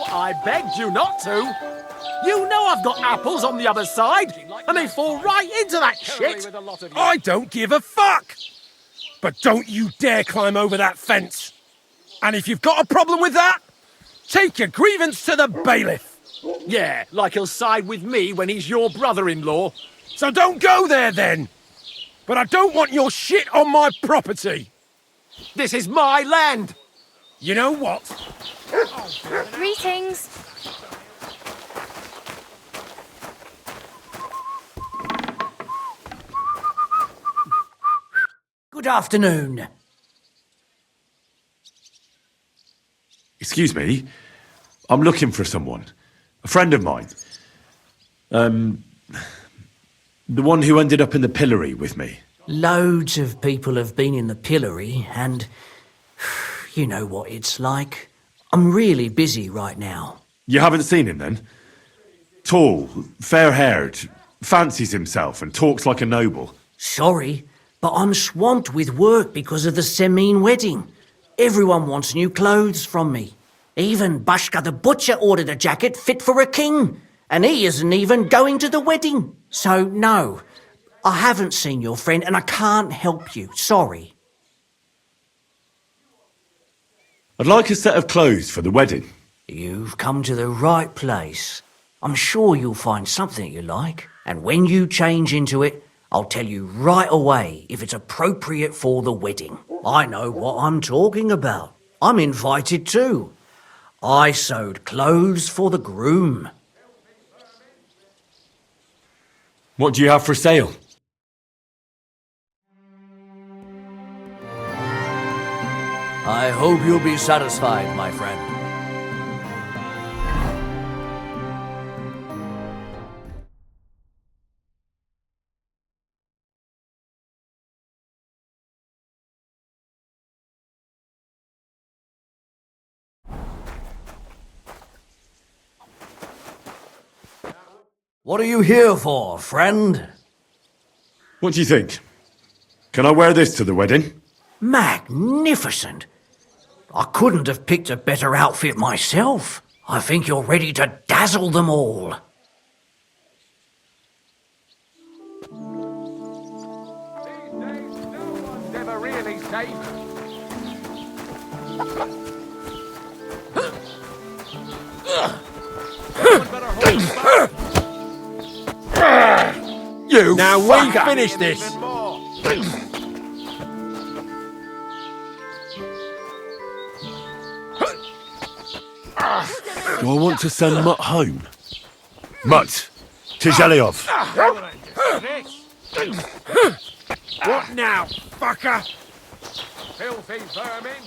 I begged you not to. You know I've got apples on the other side, and they fall right into that shit. I don't give a fuck! But don't you dare climb over that fence. And if you've got a problem with that, take your grievance to the bailiff. Yeah, like he'll side with me when he's your brother-in-law. So don't go there then. But I don't want your shit on my property. This is my land. You know what? Greetings. Good afternoon. Excuse me. I'm looking for someone. A friend of mine. The one who ended up in the pillory with me. Loads of people have been in the pillory, and you know what it's like. I'm really busy right now. You haven't seen him then? Tall, fair-haired, fancies himself and talks like a noble. Sorry, but I'm swamped with work because of the Semine wedding. Everyone wants new clothes from me. Even Bashka the butcher ordered a jacket fit for a king, and he isn't even going to the wedding. So no, I haven't seen your friend and I can't help you, sorry. I'd like a set of clothes for the wedding. You've come to the right place. I'm sure you'll find something you like, and when you change into it, I'll tell you right away if it's appropriate for the wedding. I know what I'm talking about. I'm invited too. I sewed clothes for the groom. What do you have for sale? I hope you'll be satisfied, my friend. What are you here for, friend? What do you think? Can I wear this to the wedding? Magnificent! I couldn't have picked a better outfit myself. I think you're ready to dazzle them all. These days, no one's ever really safe. You now we finish this. Do I want to send Mutt home? Mutt, Tizheliov. What now, fucker? Filthy vermin.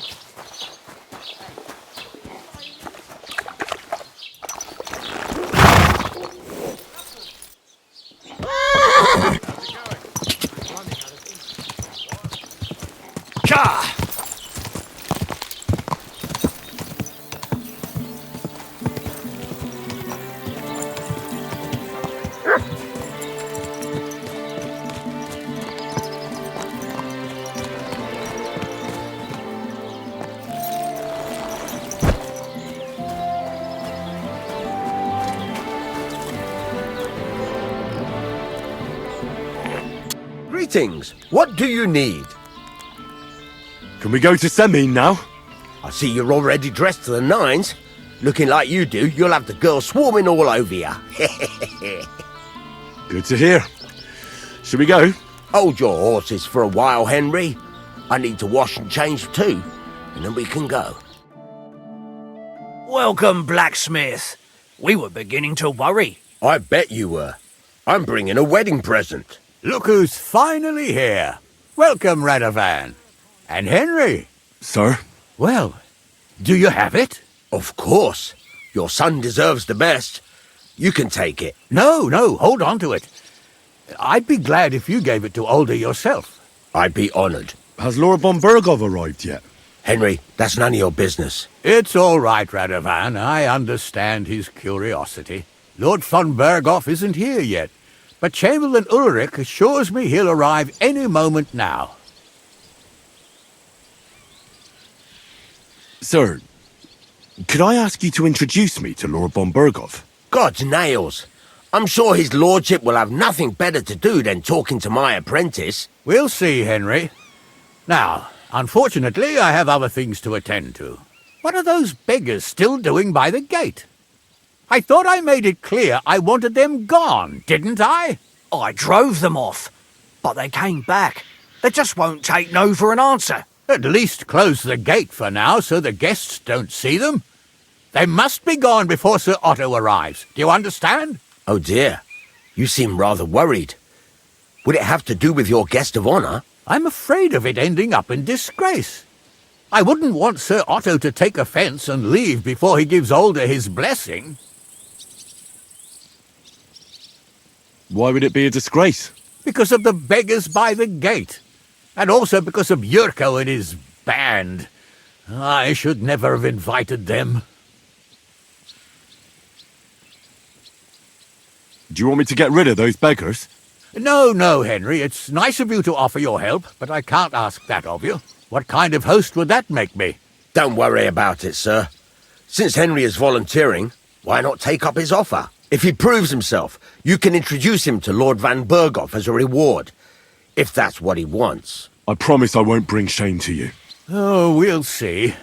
Greetings. What do you need? Can we go to Semine now? I see you're already dressed to the nines. Looking like you do, you'll have the girls swarming all over you. Good to hear. Shall we go? Hold your horses for a while, Henry. I need to wash and change too, and then we can go. Welcome, blacksmith. We were beginning to worry. I bet you were. I'm bringing a wedding present. Look who's finally here. Welcome, Radovan. And Henry. Sir? Well, do you have it? Of course. Your son deserves the best. You can take it. No, hold on to it. I'd be glad if you gave it to Older yourself. I'd be honoured. Has Lord von Bergov arrived yet? Henry, that's none of your business. It's all right, Radovan. I understand his curiosity. Lord von Bergov isn't here yet, but Chamberlain Ulrich assures me he'll arrive any moment now. Sir, Could I ask you to introduce me to Lord von Berghoff? God's nails. I'm sure his lordship will have nothing better to do than talking to my apprentice. We'll see, Henry. Now, unfortunately, I have other things to attend to. What are those beggars still doing by the gate? I thought I made it clear I wanted them gone, didn't I? I drove them off, but they came back. They just won't take no for an answer. At least close the gate for now so the guests don't see them. They must be gone before Sir Otto arrives. Do you understand? Oh dear, you seem rather worried. Would it have to do with your guest of honour? I'm afraid of it ending up in disgrace. I wouldn't want Sir Otto to take offence and leave before he gives Older his blessing. Why would it be a disgrace? Because of the beggars by the gate. And also because of Yurko and his band. I should never have invited them. Do you want me to get rid of those beggars? No, Henry. It's nice of you to offer your help, but I can't ask that of you. What kind of host would that make me? Don't worry about it, sir. Since Henry is volunteering, why not take up his offer? If he proves himself, you can introduce him to Lord van Berghoff as a reward. If that's what he wants. I promise I won't bring shame to you. Oh, we'll see.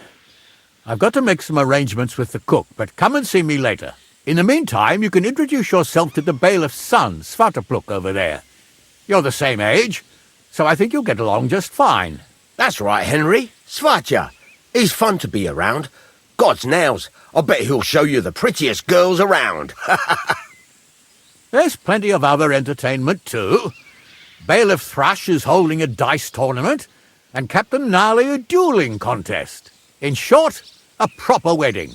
I've got to make some arrangements with the cook, but come and see me later. In the meantime, you can introduce yourself to the bailiff's son, Svatopluk, over there. You're the same age, so I think you'll get along just fine. That's right, Henry. Svatja. He's fun to be around. God's nails. I bet he'll show you the prettiest girls around. There's plenty of other entertainment, too. Bailiff Thrush is holding a dice tournament, and Captain Gnarly a dueling contest. In short, a proper wedding.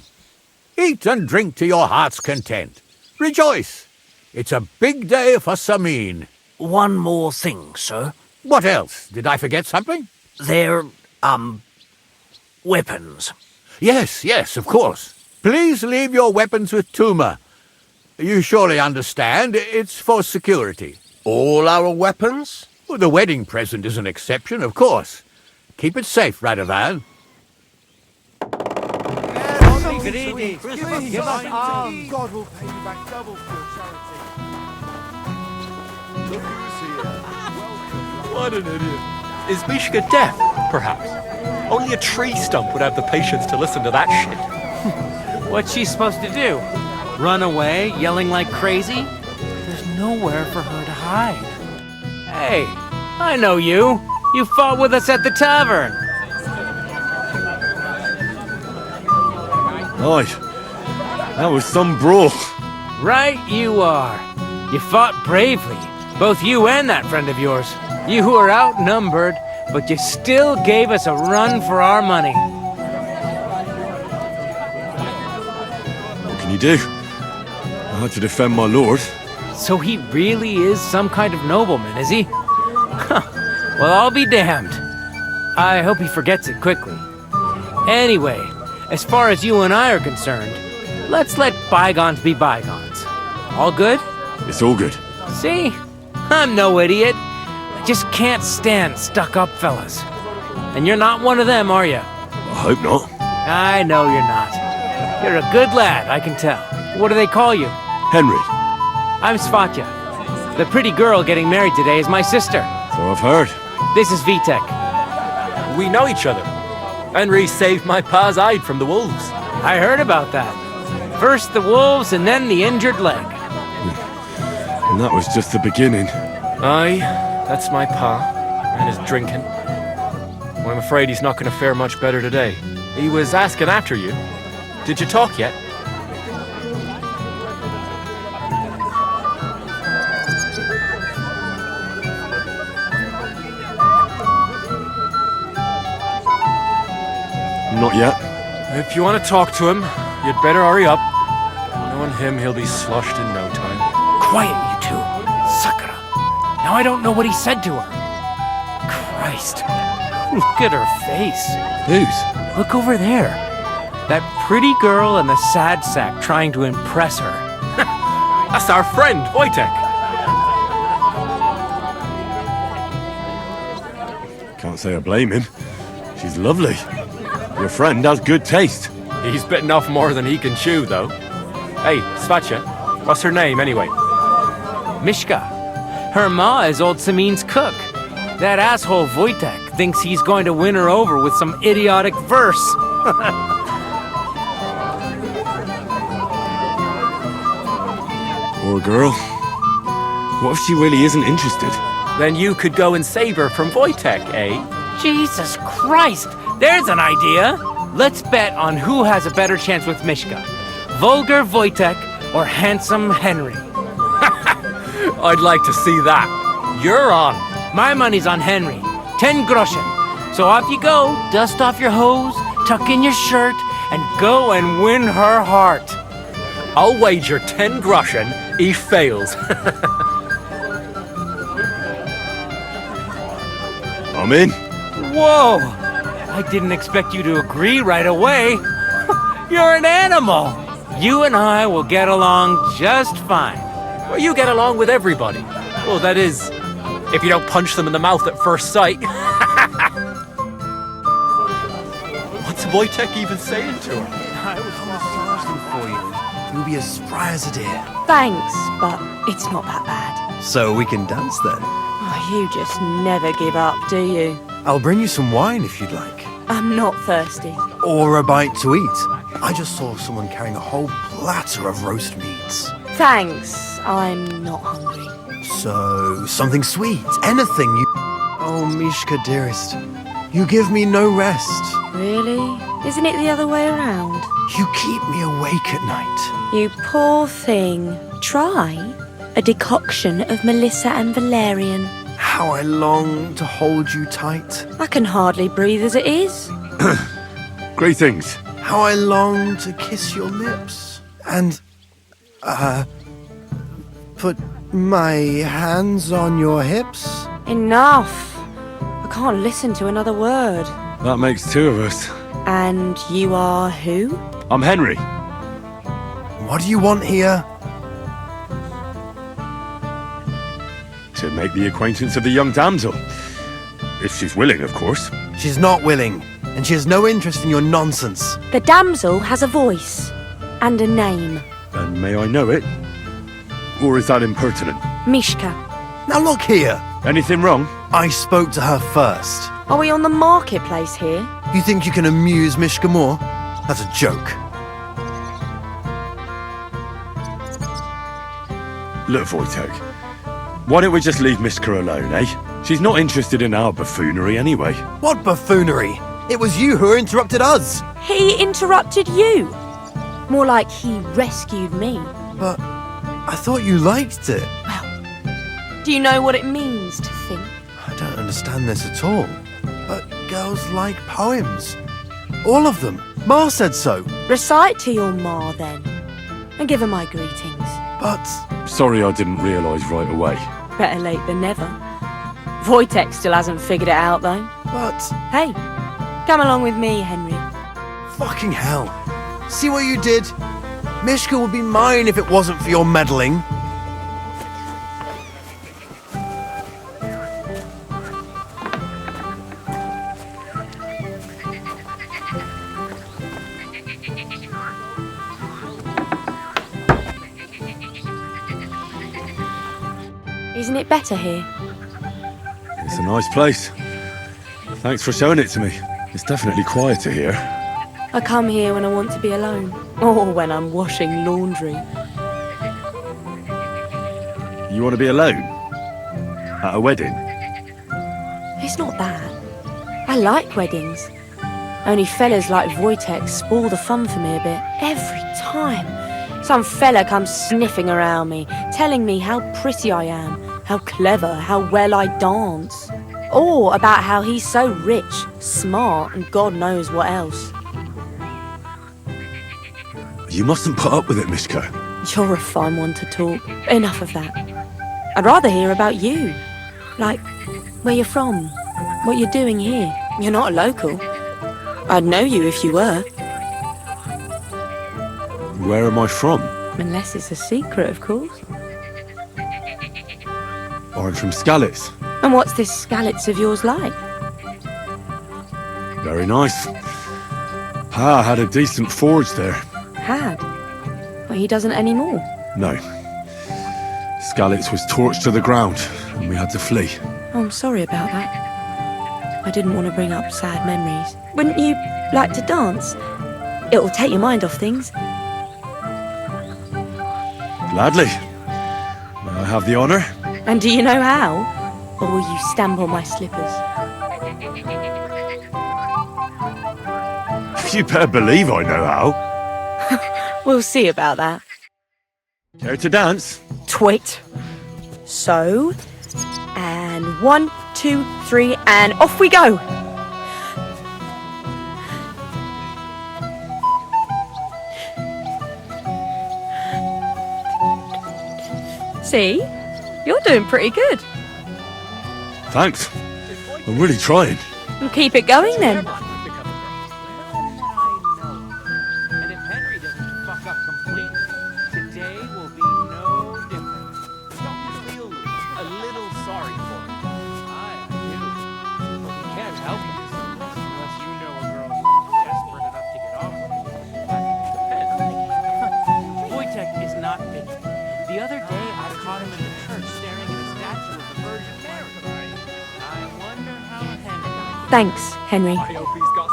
Eat and drink to your heart's content. Rejoice. It's a big day for Samin. One more thing, sir. What else? Did I forget something? They're, weapons. Yes, of course. Please leave your weapons with Tuma. You surely understand, it's for security. All our weapons? Well, the wedding present is an exception, of course. Keep it safe, Radovan. Give us arms. God will pay you back double for your charity. Look who's here. What an idiot. Is Mishka deaf, perhaps? Only a tree stump would have the patience to listen to that shit. What's she supposed to do? Run away, yelling like crazy? There's nowhere for her to hide. Hey, I know you. You fought with us at the tavern. Aye, that was some brawl. Right you are. You fought bravely. Both you and that friend of yours. You were outnumbered, but you still gave us a run for our money. What can you do? I had to defend my lord. So he really is some kind of nobleman, is he? Huh. Well, I'll be damned. I hope he forgets it quickly. Anyway, as far as you and I are concerned, let's let bygones be bygones. All good? It's all good. See? I'm no idiot. I just can't stand stuck-up fellas. And you're not one of them, are you? I hope not. I know you're not. You're a good lad, I can tell. What do they call you? Henry. I'm Svatja. The pretty girl getting married today is my sister. So I've heard. This is Vitek. We know each other. Henry saved my pa's hide from the wolves. I heard about that. First the wolves and then the injured leg. And that was just the beginning. Aye, that's my pa, and his drinking. Well, I'm afraid he's not going to fare much better today. He was asking after you. Did you talk yet? Not yet. If you want to talk to him, you'd better hurry up. Knowing him, he'll be sloshed in no time. Quiet, you two. Sakura. Now I don't know what he said to her. Christ. Look at her face. Whose? Look over there. That pretty girl and the sad sack trying to impress her. That's our friend, Wojtek. Can't say I blame him. She's lovely. Your friend has good taste. He's bitten off more than he can chew, though. Hey, Svatcha, what's her name, anyway? Mishka. Her ma is old Samin's cook. That asshole Wojtek thinks he's going to win her over with some idiotic verse. Poor girl. What if she really isn't interested? Then you could go and save her from Wojtek, eh? Jesus Christ! There's an idea! Let's bet on who has a better chance with Mishka. Vulgar Wojtek or handsome Henry. I'd like to see that. You're on. My money's on Henry. 10 groschen. So off you go, dust off your hose, tuck in your shirt, and go and win her heart. I'll wager 10 groschen he fails. I'm in. Whoa! I didn't expect you to agree right away. You're an animal. You and I will get along just fine. Well, you get along with everybody. Well, that is, if you don't punch them in the mouth at first sight. What's Wojtek even saying to her? I was massaging for you. You'll be as spry as a deer. Thanks, but it's not that bad. So we can dance then. Oh, you just never give up, do you? I'll bring you some wine if you'd like. I'm not thirsty. Or a bite to eat. I just saw someone carrying a whole platter of roast meats. Thanks, I'm not hungry. So, something sweet. Anything you... Oh, Mishka, dearest. You give me no rest. Really? Isn't it the other way around? You keep me awake at night. You poor thing. Try a decoction of Melissa and Valerian. How I long to hold you tight. I can hardly breathe as it is. Greetings. How I long to kiss your lips. And, put my hands on your hips. Enough. I can't listen to another word. That makes two of us. And you are who? I'm Henry. What do you want here? To make the acquaintance of the young damsel. If she's willing, of course. She's not willing, and she has no interest in your nonsense. The damsel has a voice and a name. And may I know it? Or is that impertinent? Mishka. Now look here. Anything wrong? I spoke to her first. Are we on the marketplace here? You think you can amuse Mishka more? That's a joke. Look, Wojtek. Why don't we just leave Mishka alone, eh? She's not interested in our buffoonery anyway. What buffoonery? It was you who interrupted us. He interrupted you. More like he rescued me. But I thought you liked it. Well, do you know what it means to think? I don't understand this at all. But girls like poems. All of them. Ma said so. Recite to your ma then. And give her my greetings. But... Sorry I didn't realise right away. Better late than never. Wojtek still hasn't figured it out though. But... Hey, come along with me, Henry. Fucking hell. See what you did? Mishka would be mine if it wasn't for your meddling. Isn't it better here? It's a nice place. Thanks for showing it to me. It's definitely quieter here. I come here when I want to be alone. Or when I'm washing laundry. You want to be alone? At a wedding? It's not that. I like weddings. Only fellas like Wojtek spoil the fun for me a bit. Every time. Some fella comes sniffing around me, telling me how pretty I am, how clever, how well I dance. Or about how he's so rich, smart, and God knows what else. You mustn't put up with it, Mishka. You're a fine one to talk. Enough of that. I'd rather hear about you. Like, where you're from, what you're doing here. You're not a local. I'd know you if you were. Where am I from? Unless it's a secret, of course. I'm from Skalitz. And what's this Skalitz of yours like? Very nice. Pa had a decent forge there. Had. But he doesn't anymore. No. Skalitz was torched to the ground, and we had to flee. Oh, I'm sorry about that. I didn't want to bring up sad memories. Wouldn't you like to dance? It'll take your mind off things. Gladly. May I have the honour? And do you know how? Or will you stamp on my slippers? You better believe I know how. We'll see about that. Care to dance? Twit. So, and 1, 2, 3, and off we go. See? You're doing pretty good. Thanks. I'm really trying. We'll keep it going then. And if Henry doesn't fuck up completely, today will be no different. Don't you feel a little sorry for him? I do. But we can't help it unless you know a girl who's desperate enough to get off with you. Wojtek is not picky. The other day I caught him in the church staring at a statue of the Virgin Mary. I wonder how Henry... Thanks, Henry.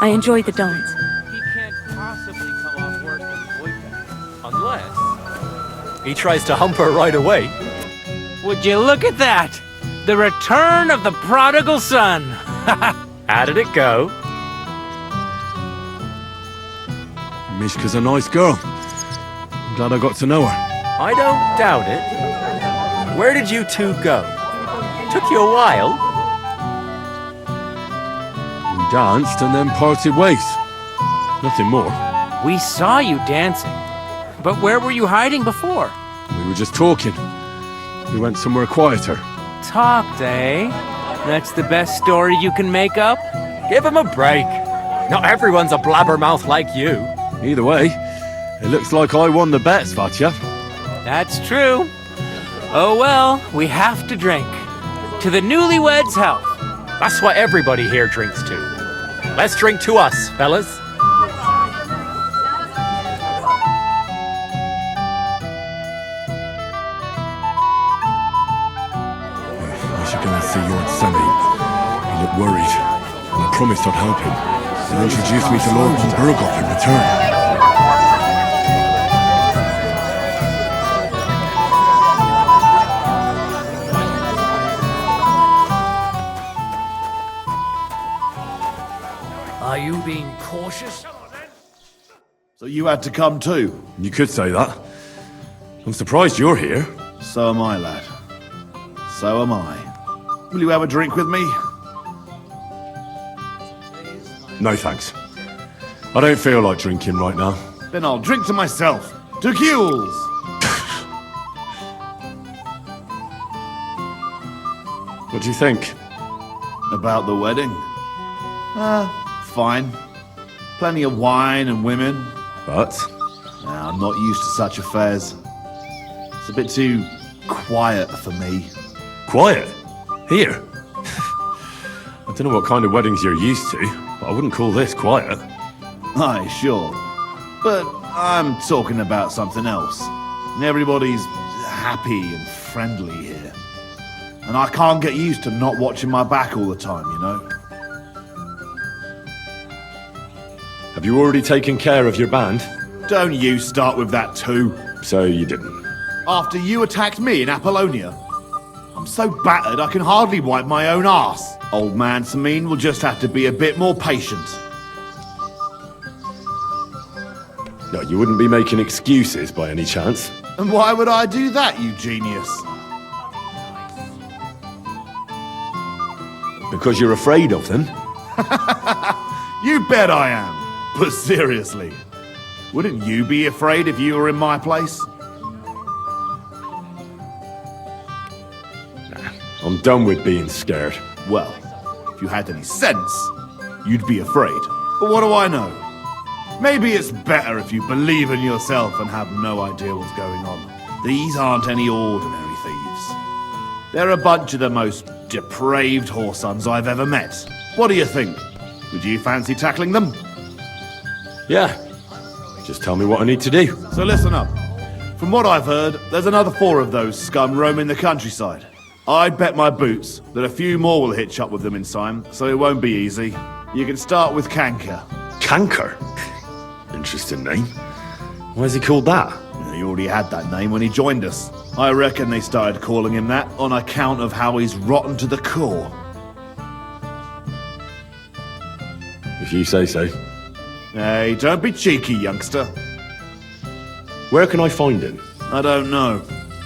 I enjoyed the dance. He can't possibly come off worse than Wojtek. Unless... He tries to hump her right away. Would you look at that? The return of the prodigal son. How did it go? Mishka's a nice girl. I'm glad I got to know her. I don't doubt it. Where did you two go? Took you a while. We danced and then parted ways. Nothing more. We saw you dancing. But where were you hiding before? We were just talking. We went somewhere quieter. Talked, eh? That's the best story you can make up? Give him a break. Not everyone's a blabbermouth like you. Either way, it looks like I won the bet, Svatya. That's true. Oh well, we have to drink. To the newlyweds' health. That's what everybody here drinks to. Let's drink to us, fellas. I should go and see your Sammy. He looked worried, and I promised I'd help him. He introduced me to Lord von Burghoff in return. Are you being cautious? So you had to come too? You could say that. I'm surprised you're here. So am I, lad. So am I. Will you have a drink with me? No thanks. I don't feel like drinking right now. Then I'll drink to myself. To Kules! What do you think? About the wedding? Fine. Plenty of wine and women. But? I'm not used to such affairs. It's a bit too quiet for me. Quiet? Here? I don't know what kind of weddings you're used to, but I wouldn't call this quiet. Aye, sure. But I'm talking about something else. Everybody's happy and friendly here. And I can't get used to not watching my back all the time, you know? Have you already taken care of your band? Don't you start with that too. So you didn't. After you attacked me in Apollonia? I'm so battered I can hardly wipe my own arse. Old man Samin will just have to be a bit more patient. No, you wouldn't be making excuses by any chance. And why would I do that, you genius? Because you're afraid of them? You bet I am. But seriously, wouldn't you be afraid if you were in my place? Nah, I'm done with being scared. Well, if you had any sense, you'd be afraid. But what do I know? Maybe it's better if you believe in yourself and have no idea what's going on. These aren't any ordinary thieves. They're a bunch of the most depraved whoresons I've ever met. What do you think? Would you fancy tackling them? Yeah. Just tell me what I need to do. So listen up. From what I've heard, there's another 4 of those scum roaming the countryside. I'd bet my boots that a few more will hitch up with them in time, so it won't be easy. You can start with Canker. Canker? Interesting name. Why is he called that? He already had that name when he joined us. I reckon they started calling him that on account of how he's rotten to the core. If you say so. Hey, don't be cheeky, youngster. Where can I find him? I don't know.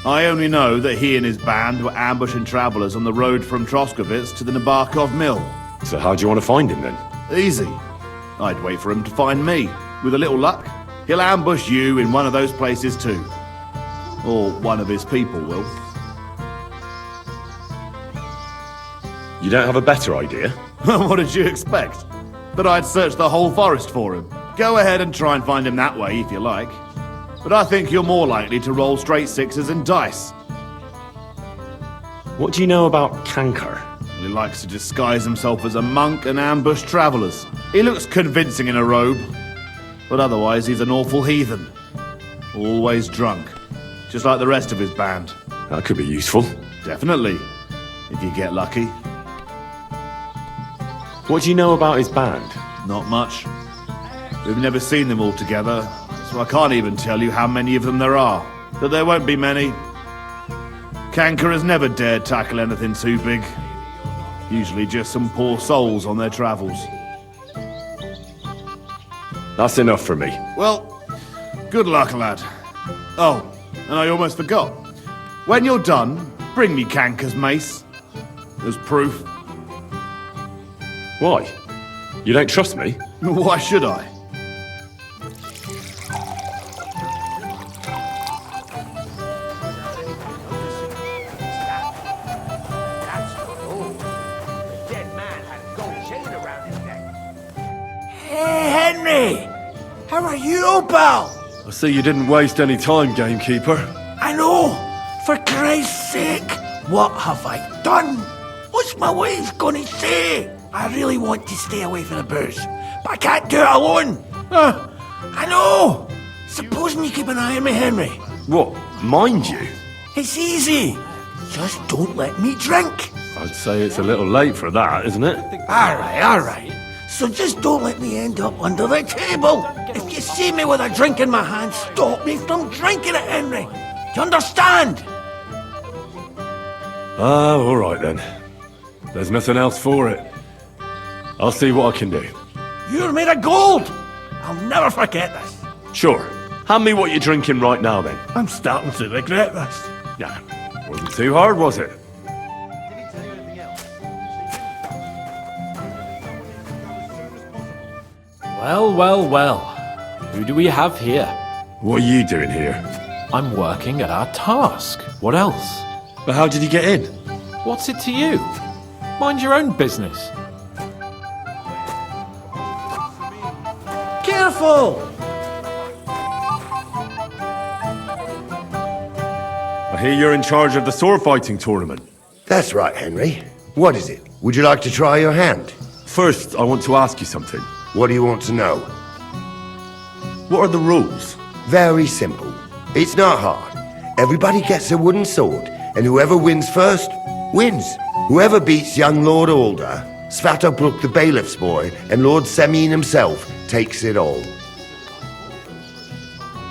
I only know that he and his band were ambushing travellers on the road from Troskovitz to the Nabokov mill. So how do you want to find him then? Easy. I'd wait for him to find me. With a little luck, he'll ambush you in one of those places too. Or one of his people will. You don't have a better idea? What did you expect? That I'd search the whole forest for him? Go ahead and try and find him that way if you like. But I think you're more likely to roll straight 6s and dice. What do you know about Canker? He likes to disguise himself as a monk and ambush travellers. He looks convincing in a robe, but otherwise he's an awful heathen. Always drunk, just like the rest of his band. That could be useful. Definitely, if you get lucky. What do you know about his band? Not much. We've never seen them all together, so I can't even tell you how many of them there are. But there won't be many. Canker has never dared tackle anything too big. Usually just some poor souls on their travels. That's enough for me. Well, good luck, lad. Oh, and I almost forgot. When you're done, bring me Canker's mace. As proof. Why? You don't trust me? Why should I? Hey, Henry! How are you, pal? I see you didn't waste any time, gamekeeper. I know! For Christ's sake! What have I done? What's my wife gonna say? I really want to stay away from the booze, but I can't do it alone! I know! Supposing you keep an eye on me, Henry. What? Mind you? It's easy. Just don't let me drink. I'd say it's a little late for that, isn't it? Alright. So just don't let me end up under the table. If you see me with a drink in my hand, stop me from drinking it, Henry. Do you understand? All right then. There's nothing else for it. I'll see what I can do. You're made of gold. I'll never forget this. Sure. Hand me what you're drinking right now then. I'm starting to regret this. Yeah. Wasn't too hard, was it? Well. Who do we have here? What are you doing here? I'm working at our task. What else? But how did you get in? What's it to you? Mind your own business. Careful! I hear you're in charge of the sword fighting tournament. That's right, Henry. What is it? Would you like to try your hand? First, I want to ask you something. What do you want to know? What are the rules? Very simple. It's not hard. Everybody gets a wooden sword, and whoever wins first, wins. Whoever beats young Lord Alder, Svatopluk the bailiff's boy, and Lord Semyon himself takes it all.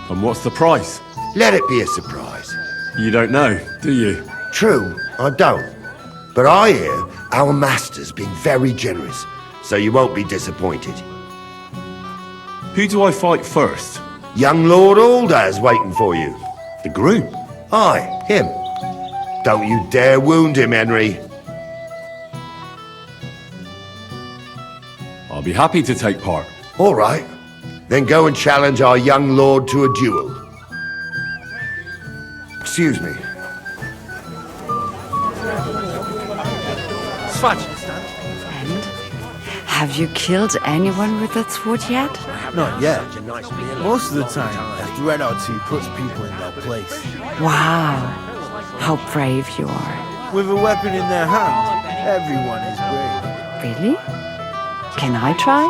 And what's the price? Let it be a surprise. You don't know, do you? True, I don't. But I hear our master's been very generous, so you won't be disappointed. Who do I fight first? Young Lord Alder is waiting for you. The groom? Aye, him. Don't you dare wound him, Henry. I'll be happy to take part. All right. Then go and challenge our young lord to a duel. Excuse me. And have you killed anyone with that sword yet? Not yet. Most of the time, a threat or two puts people in their place. Wow, how brave you are. With a weapon in their hand, everyone is brave. Really? Can I try?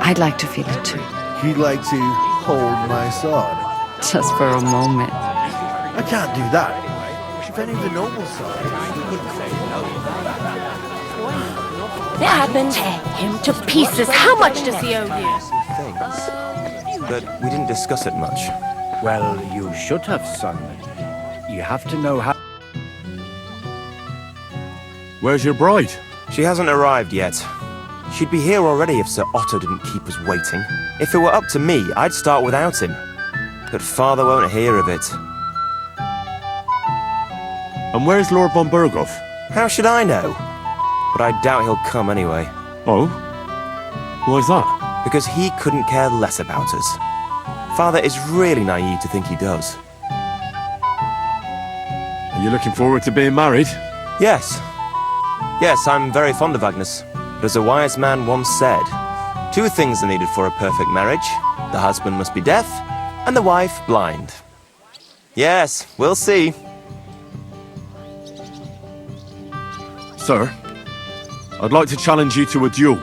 I'd like to feel it too. You'd like to hold my sword? Just for a moment. I can't do that. If any of the noble side, we couldn't say no. It happened. Tear him to pieces. How much does he owe you? Things. But we didn't discuss it much. Well, you should have, son. You have to know how... Where's your bride? She hasn't arrived yet. She'd be here already if Sir Otto didn't keep us waiting. If it were up to me, I'd start without him. But Father won't hear of it. And where's Lord von Berghoff? How should I know? But I doubt he'll come anyway. Oh? Why's that? Because he couldn't care less about us. Father is really naive to think he does. Are you looking forward to being married? Yes. Yes, I'm very fond of Agnes. But as a wise man once said, 2 things are needed for a perfect marriage. The husband must be deaf, and the wife blind. Yes, we'll see. Sir, I'd like to challenge you to a duel.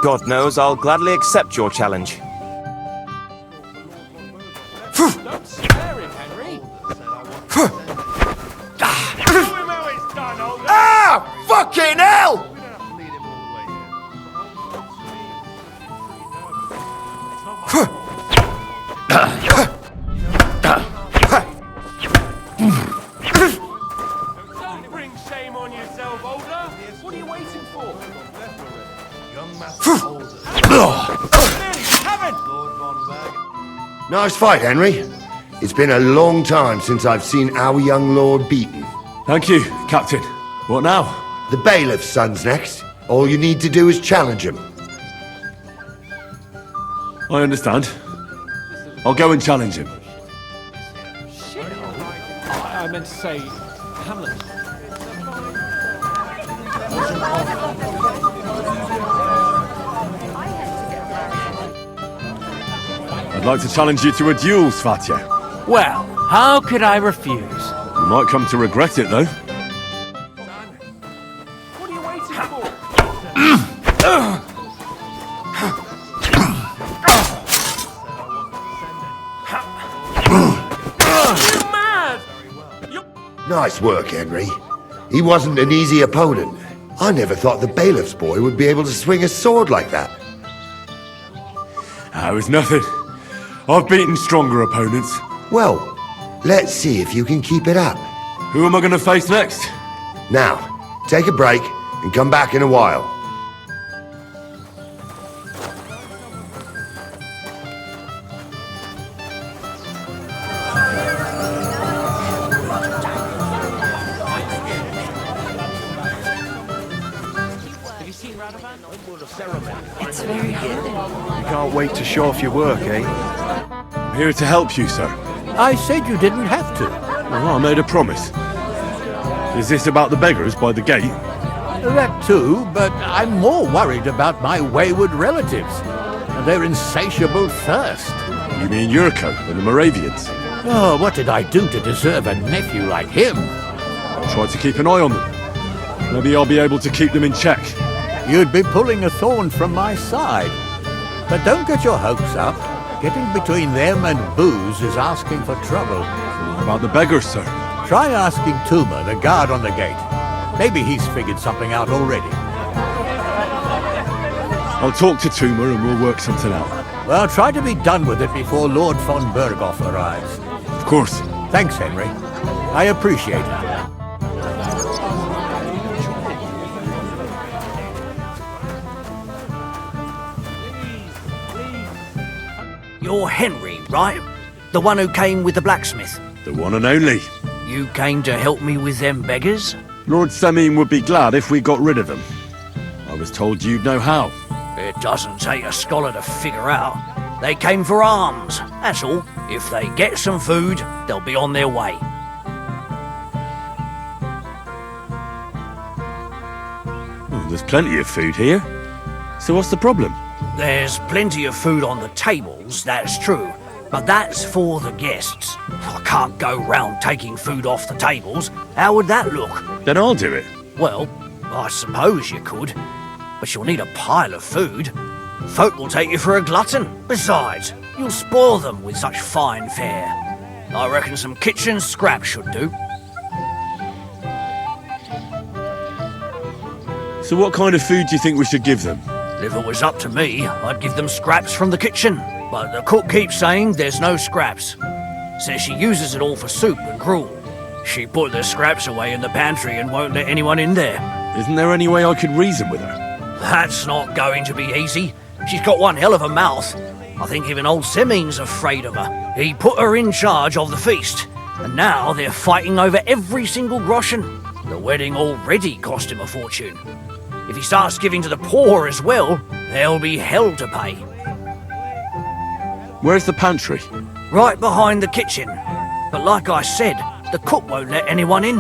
God knows I'll gladly accept your challenge. Don't spare him, Henry. Ah! Fucking hell! Don't bring shame on yourself, Older. What are you waiting for? Nice fight, Henry. It's been a long time since I've seen our young lord beaten. Thank you, Captain. What now? The bailiff's son's next. All you need to do is challenge him. I understand. I'll go and challenge him. I meant to say, Hamlet. I'd like to challenge you to a duel, Svatya. Well, how could I refuse? You might come to regret it, though. What are you waiting for? You mad? Nice work, Henry. He wasn't an easy opponent. I never thought the bailiff's boy would be able to swing a sword like that. That was nothing. I've beaten stronger opponents. Well, let's see if you can keep it up. Who am I going to face next? Now, take a break and come back in a while. It's very hard. You can't wait to show off your work, eh? I'm here to help you, sir. I said you didn't have to. Well, I made a promise. Is this about the beggars by the gate? That too, but I'm more worried about my wayward relatives and their insatiable thirst. You mean Yurko and the Moravians? Oh, what did I do to deserve a nephew like him? I'll try to keep an eye on them. Maybe I'll be able to keep them in check. You'd be pulling a thorn from my side. But don't get your hopes up. Getting between them and booze is asking for trouble. What about the beggars, sir? Try asking Tuma, the guard on the gate. Maybe he's figured something out already. I'll talk to Tuma and we'll work something out. Well, try to be done with it before Lord von Berghoff arrives. Of course. Thanks, Henry. I appreciate it. You're Henry, right? The one who came with the blacksmith. The one and only. You came to help me with them beggars? Lord Semine would be glad if we got rid of them. I was told you'd know how. It doesn't take a scholar to figure out. They came for alms, that's all. If they get some food, they'll be on their way. Oh, there's plenty of food here. So what's the problem? There's plenty of food on the tables, that's true. But that's for the guests. I can't go round taking food off the tables. How would that look? Then I'll do it. Well, I suppose you could. But you'll need a pile of food. Folk will take you for a glutton. Besides, you'll spoil them with such fine fare. I reckon some kitchen scraps should do. So what kind of food do you think we should give them? If it was up to me, I'd give them scraps from the kitchen. But the cook keeps saying there's no scraps. Says she uses it all for soup and gruel. She put the scraps away in the pantry and won't let anyone in there. Isn't there any way I could reason with her? That's not going to be easy. She's got one hell of a mouth. I think even old Semin's afraid of her. He put her in charge of the feast, and now they're fighting over every single groschen. The wedding already cost him a fortune. If he starts giving to the poor as well, there'll be hell to pay. Where's the pantry? Right behind the kitchen. But like I said, the cook won't let anyone in.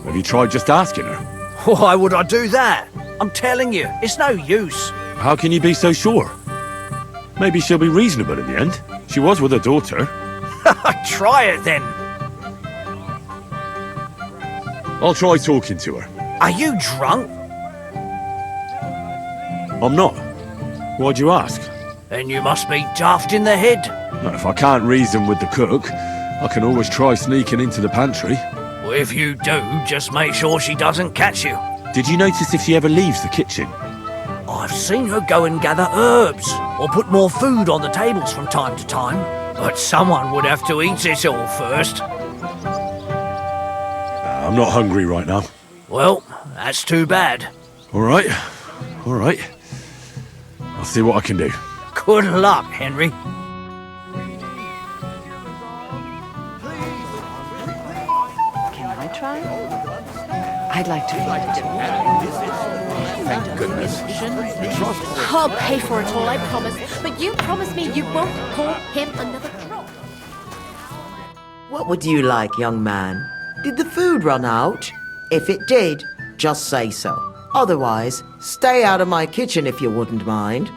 Have you tried just asking her? Why would I do that? I'm telling you, it's no use. How can you be so sure? Maybe she'll be reasonable in the end. She was with her daughter. Try it then. I'll try talking to her. Are you drunk? I'm not. Why'd you ask? Then you must be daft in the head. No, if I can't reason with the cook, I can always try sneaking into the pantry. Well, if you do, just make sure she doesn't catch you. Did you notice if she ever leaves the kitchen? I've seen her go and gather herbs, or put more food on the tables from time to time. But someone would have to eat it all first. I'm not hungry right now. Well, that's too bad. All right. I'll see what I can do. Good luck, Henry. Can I try? I'd like to feed it to you. Thank goodness. I'll pay for it all, I promise. But you promise me you won't pour him another drop. What would you like, young man? Did the food run out? If it did, just say so. Otherwise, stay out of my kitchen if you wouldn't mind.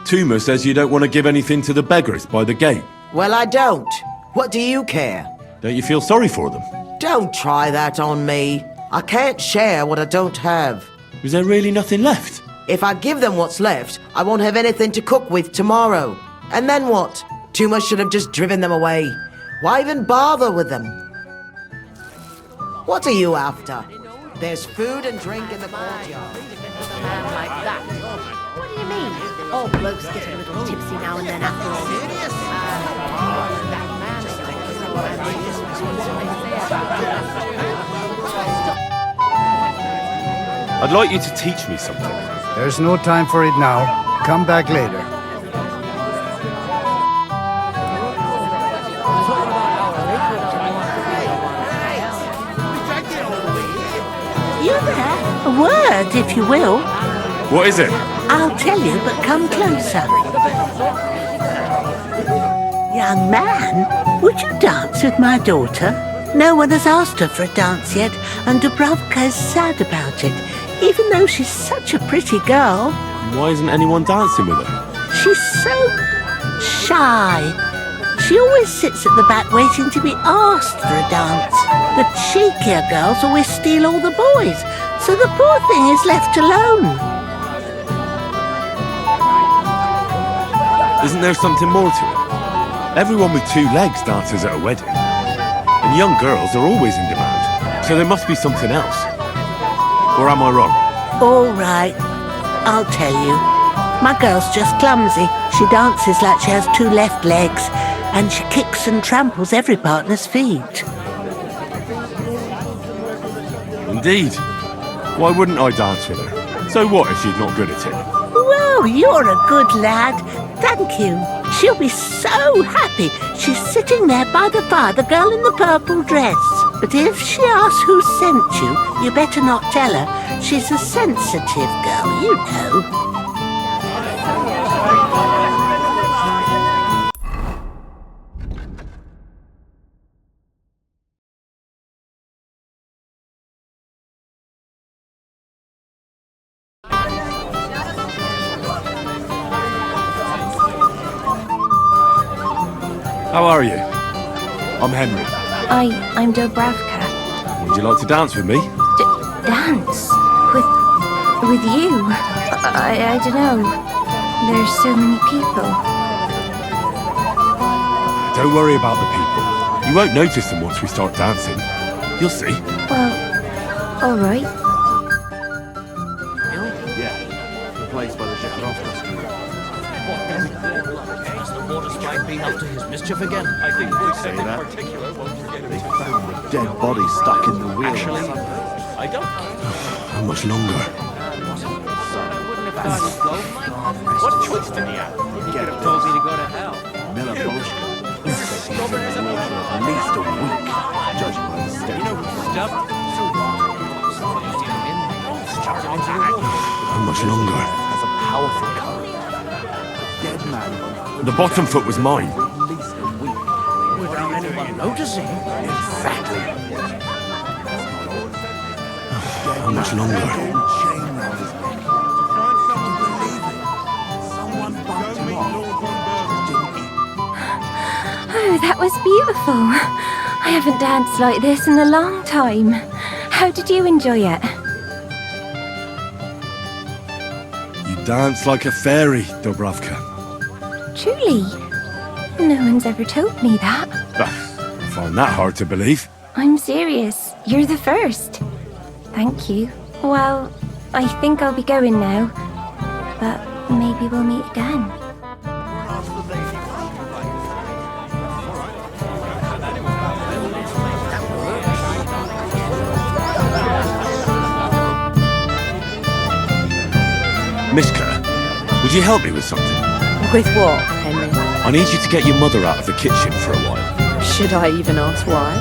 Tuma says you don't want to give anything to the beggars by the gate. Well, I don't. What do you care? Don't you feel sorry for them? Don't try that on me. I can't share what I don't have. Is there really nothing left? If I give them what's left, I won't have anything to cook with tomorrow. And then what? Tuma should have just driven them away. Why even bother with them? What are you after? There's food and drink in the courtyard. A man like that. What do you mean? All blokes get a little tipsy now and then after all. I'd like you to teach me something. There's no time for it now. Come back later. You there? A word, if you will. What is it? I'll tell you, but come closer. Young man, would you dance with my daughter? No one has asked her for a dance yet, and Dubravka is sad about it, even though she's such a pretty girl. Why isn't anyone dancing with her? She's so shy. She always sits at the back waiting to be asked for a dance. The cheekier girls always steal all the boys, so the poor thing is left alone. Isn't there something more to it? Everyone with two legs dances at a wedding. And young girls are always in demand, so there must be something else. Or am I wrong? All right, I'll tell you. My girl's just clumsy. She dances like she has two left legs, and she kicks and tramples every partner's feet. Indeed. Why wouldn't I dance with her? So what if she's not good at it? Well, you're a good lad. Thank you. She'll be so happy. She's sitting there by the fire, the girl in the purple dress. But if she asks who sent you, you better not tell her. She's a sensitive girl, you know. How are you? I'm Henry. I'm Dubravka. Would you like to dance with me? Dance? with you. I don't know. There's so many people. Don't worry about the people. You won't notice them once we start dancing. You'll see. Well, all right. Yeah, the place by the Zhekhanovka Street. Has the water sprite been up to his mischief again? I think we Say in that. particular won't forget They found a dead body stuck in the wheel. Actually, I don't. How much longer? What choice did he have? Get it. Told me to go to hell. Miller Boschke says he's in the water at least a week, judging by the state of the Stuff. How much longer? Has a powerful current. The dead man The bottom foot was mine. at least a week. Without anyone noticing. Exactly. How much longer? Chain round his neck. Can you believe it? Someone bumped him off. Didn't he? Oh, that was beautiful. I haven't danced like this in a long time. How did you enjoy it? You dance like a fairy, Dubravka. Truly. No one's ever told me that. I find that hard to believe. I'm serious. You're the first. Thank you. Well, I think I'll be going now. But maybe we'll meet again. Mishka, would you help me with something? With what, Henry? I need you to get your mother out of the kitchen for a while. Should I even ask why?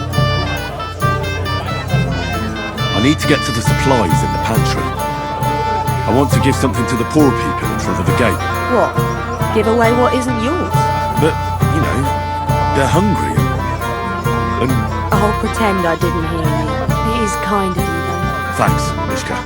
I need to get to the supplies in the pantry. I want to give something to the poor people in front of the gate. What? Give away what isn't yours? But, you know, they're hungry. And I'll pretend I didn't hear you. It is kind of you, though. thanks, Mishka.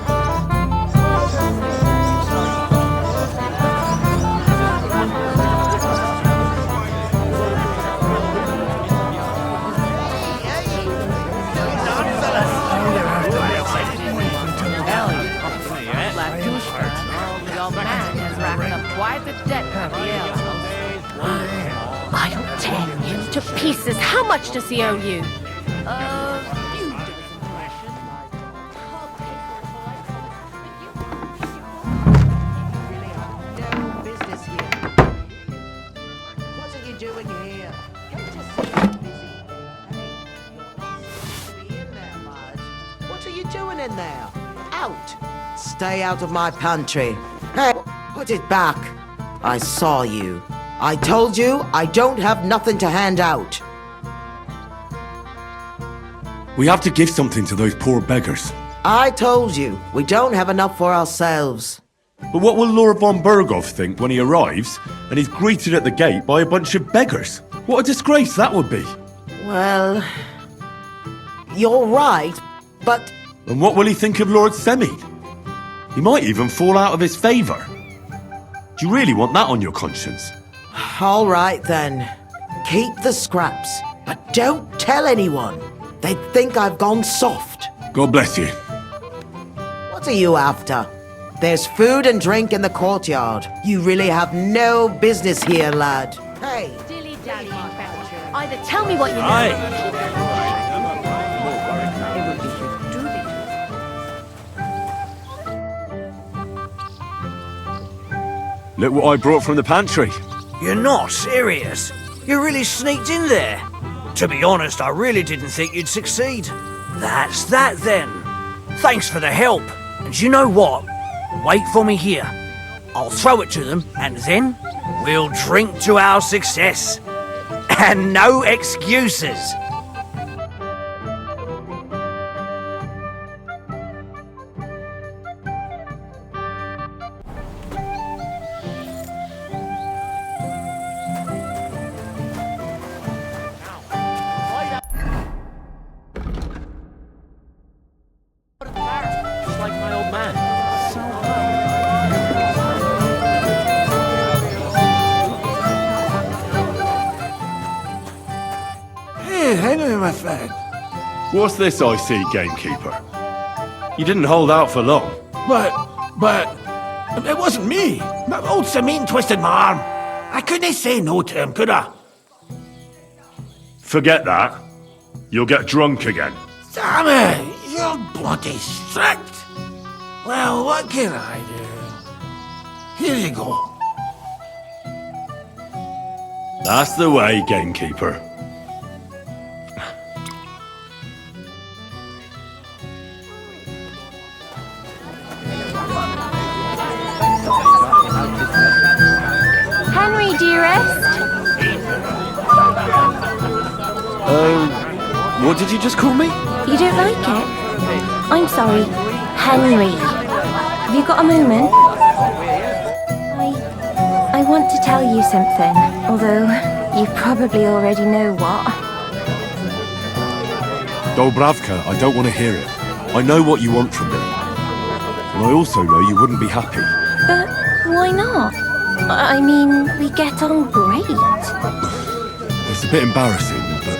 I'll tear him to pieces. How much does he owe you? What are you doing here? What are you doing in there? Out! Stay out of my pantry. Hey, put it back. I saw you. I told you I don't have nothing to hand out. We have to give something to those poor beggars. I told you we don't have enough for ourselves. But what will Lord von Berghoff think when he arrives and he's greeted at the gate by a bunch of beggars? What a disgrace that would be. Well, you're right, but... And what will he think of Lord Semid? He might even fall out of his favour. Do you really want that on your conscience? All right then. Keep the scraps, but don't tell anyone. They'd think I've gone soft. God bless you. What are you after? There's food and drink in the courtyard. You really have no business here, lad. Hey. Dilly-dallying about. Either tell me what you know. Aye. Look what I brought from the pantry. You're not serious? You really sneaked in there? To be honest, I really didn't think you'd succeed. That's that then. Thanks for the help. And you know what? Wait for me here. I'll throw it to them, and then we'll drink to our success. And no excuses. Just like my old man. Hey, Henry, my friend. What's this I see, gamekeeper? You didn't hold out for long. But but it wasn't me. Old Sameen twisted my arm. I couldn't say no to him, could I? Forget that. You'll get drunk again. Damn it, you're bloody strict. Well, what can I do? Here you go. That's the way, gamekeeper. Henry, dearest. What did you just call me? You don't like it? I'm sorry. Henry. Have you got a moment? I want to tell you something, although you probably already know what. Dobravka, I don't want to hear it. I know what you want from me. And I also know you wouldn't be happy. But why not? I mean, we get on great. It's a bit embarrassing, but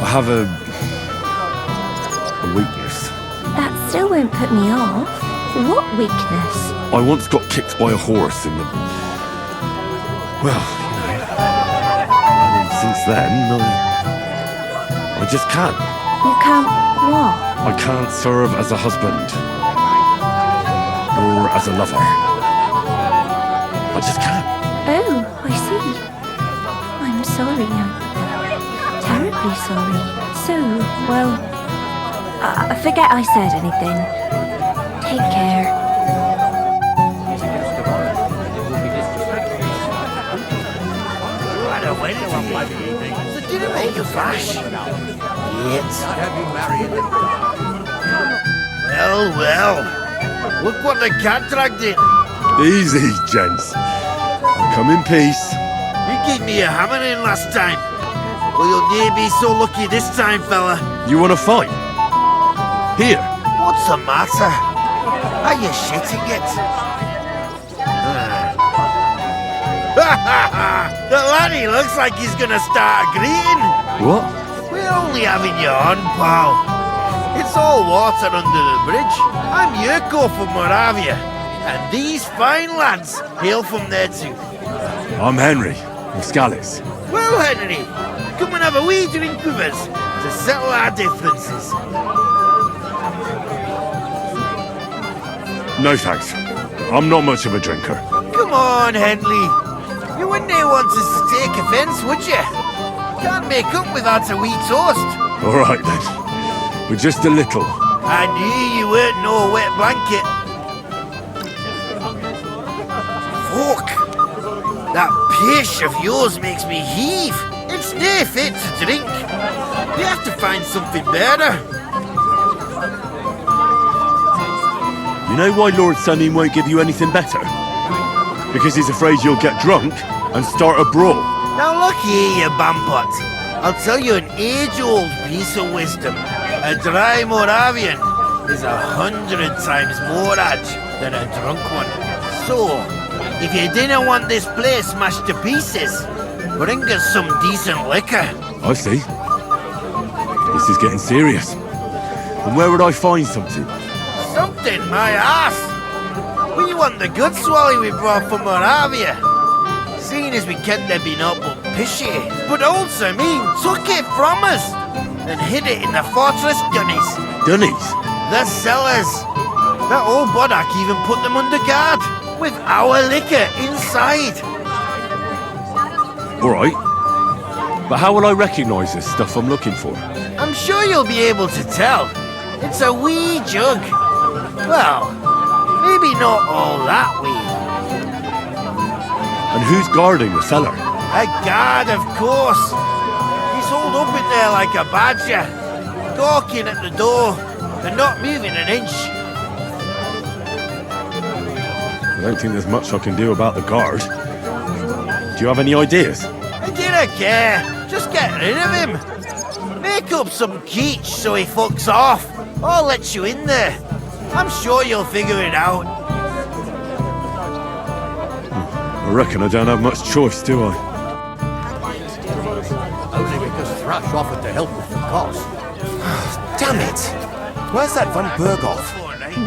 I have a weakness. That still won't put me off. What weakness? I once got kicked by a horse in the... Well, you know. And since then, I just can't. You can't what? I can't serve as a husband. Or as a lover. I just can't. Oh, I see. I'm sorry. I'm terribly sorry. So, well, forget I said anything. Take care. So did it make you flash? Yes. Well, well. Look what the cat dragged in. Easy, gents. I'll come in peace. You gave me a hammer in last time. Well, you'll near be so lucky this time, fella. You want to fight? Here. What's the matter? Are you shitting it? The laddie looks like he's gonna start agreeing. What? We're only having you on, pal. It's all water under the bridge. I'm Yurko from Moravia, and these fine lads hail from there too. I'm Henry, from Scallis. Well, Henry, come and have a wee drink with us to settle our differences. No thanks. I'm not much of a drinker. Come on, Henry. You wouldn't want us to take offence, would you? Can't make up without a wee toast. All right, then. With just a little. I knew you weren't no wet blanket. Fuck! That pish of yours makes me heave. It's near fit to drink. You have to find something better. You know why Lord Sameen won't give you anything better? Because he's afraid you'll get drunk and start a brawl. Now look here, you bampot. I'll tell you an age-old piece of wisdom. A dry Moravian is 100 times more edge than a drunk one. So, if you didn't want this place smashed to pieces, bring us some decent liquor. I see. This is getting serious. And where would I find something? Something, my ass! We want the good swally we brought from Moravia. Seeing as we can't there be not but pishy. But old Sameen took it from us and hid it in the fortress dunnies. Dunnies? The cellars. That old Bodak even put them under guard with our liquor inside. All right. But how will I recognise this stuff I'm looking for? I'm sure you'll be able to tell. It's a wee jug. Well, maybe not all that wee. And who's guarding the cellar? A guard, of course. He's holed up in there like a badger, gawking at the door and not moving an inch. I don't think there's much I can do about the guard. Do you have any ideas? I don't care. Just get rid of him. Make up some keech so he fucks off. I'll let you in there. I'm sure you'll figure it out. I reckon I don't have much choice, do I? Only because Thrash offered to help with the cost. Damn it! Where's that Van Berghoff?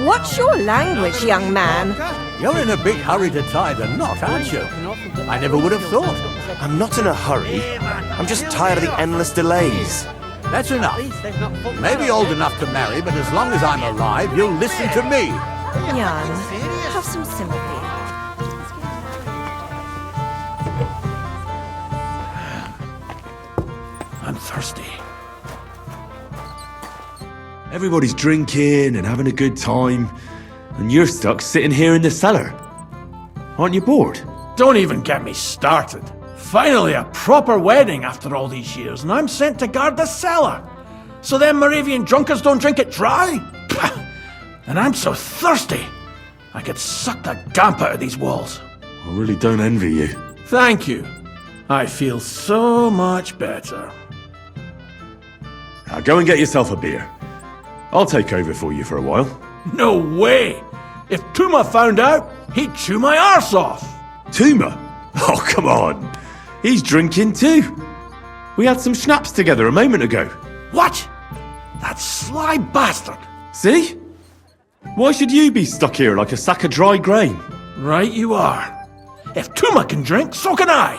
What's your language, young man? You're in a big hurry to tie the knot, aren't you? I never would have thought. I'm not in a hurry. I'm just tired of the endless delays. That's enough. Maybe old enough to marry, but as long as I'm alive, you'll listen to me. Jan, have some sympathy. I'm thirsty. Everybody's drinking and having a good time, and you're stuck sitting here in the cellar. Aren't you bored? Don't even get me started. Finally, a proper wedding after all these years, and I'm sent to guard the cellar. So them Moravian drunkards don't drink it dry? Pah! And I'm so thirsty, I could suck the gamp out of these walls. I really don't envy you. Thank you. I feel so much better. Now go and get yourself a beer. I'll take over for you for a while. No way! If Tuma found out, he'd chew my arse off. Tuma? Oh, come on. He's drinking too. We had some schnapps together a moment ago. What? That sly bastard. See? Why should you be stuck here like a sack of dry grain? Right you are. If Tuma can drink, so can I.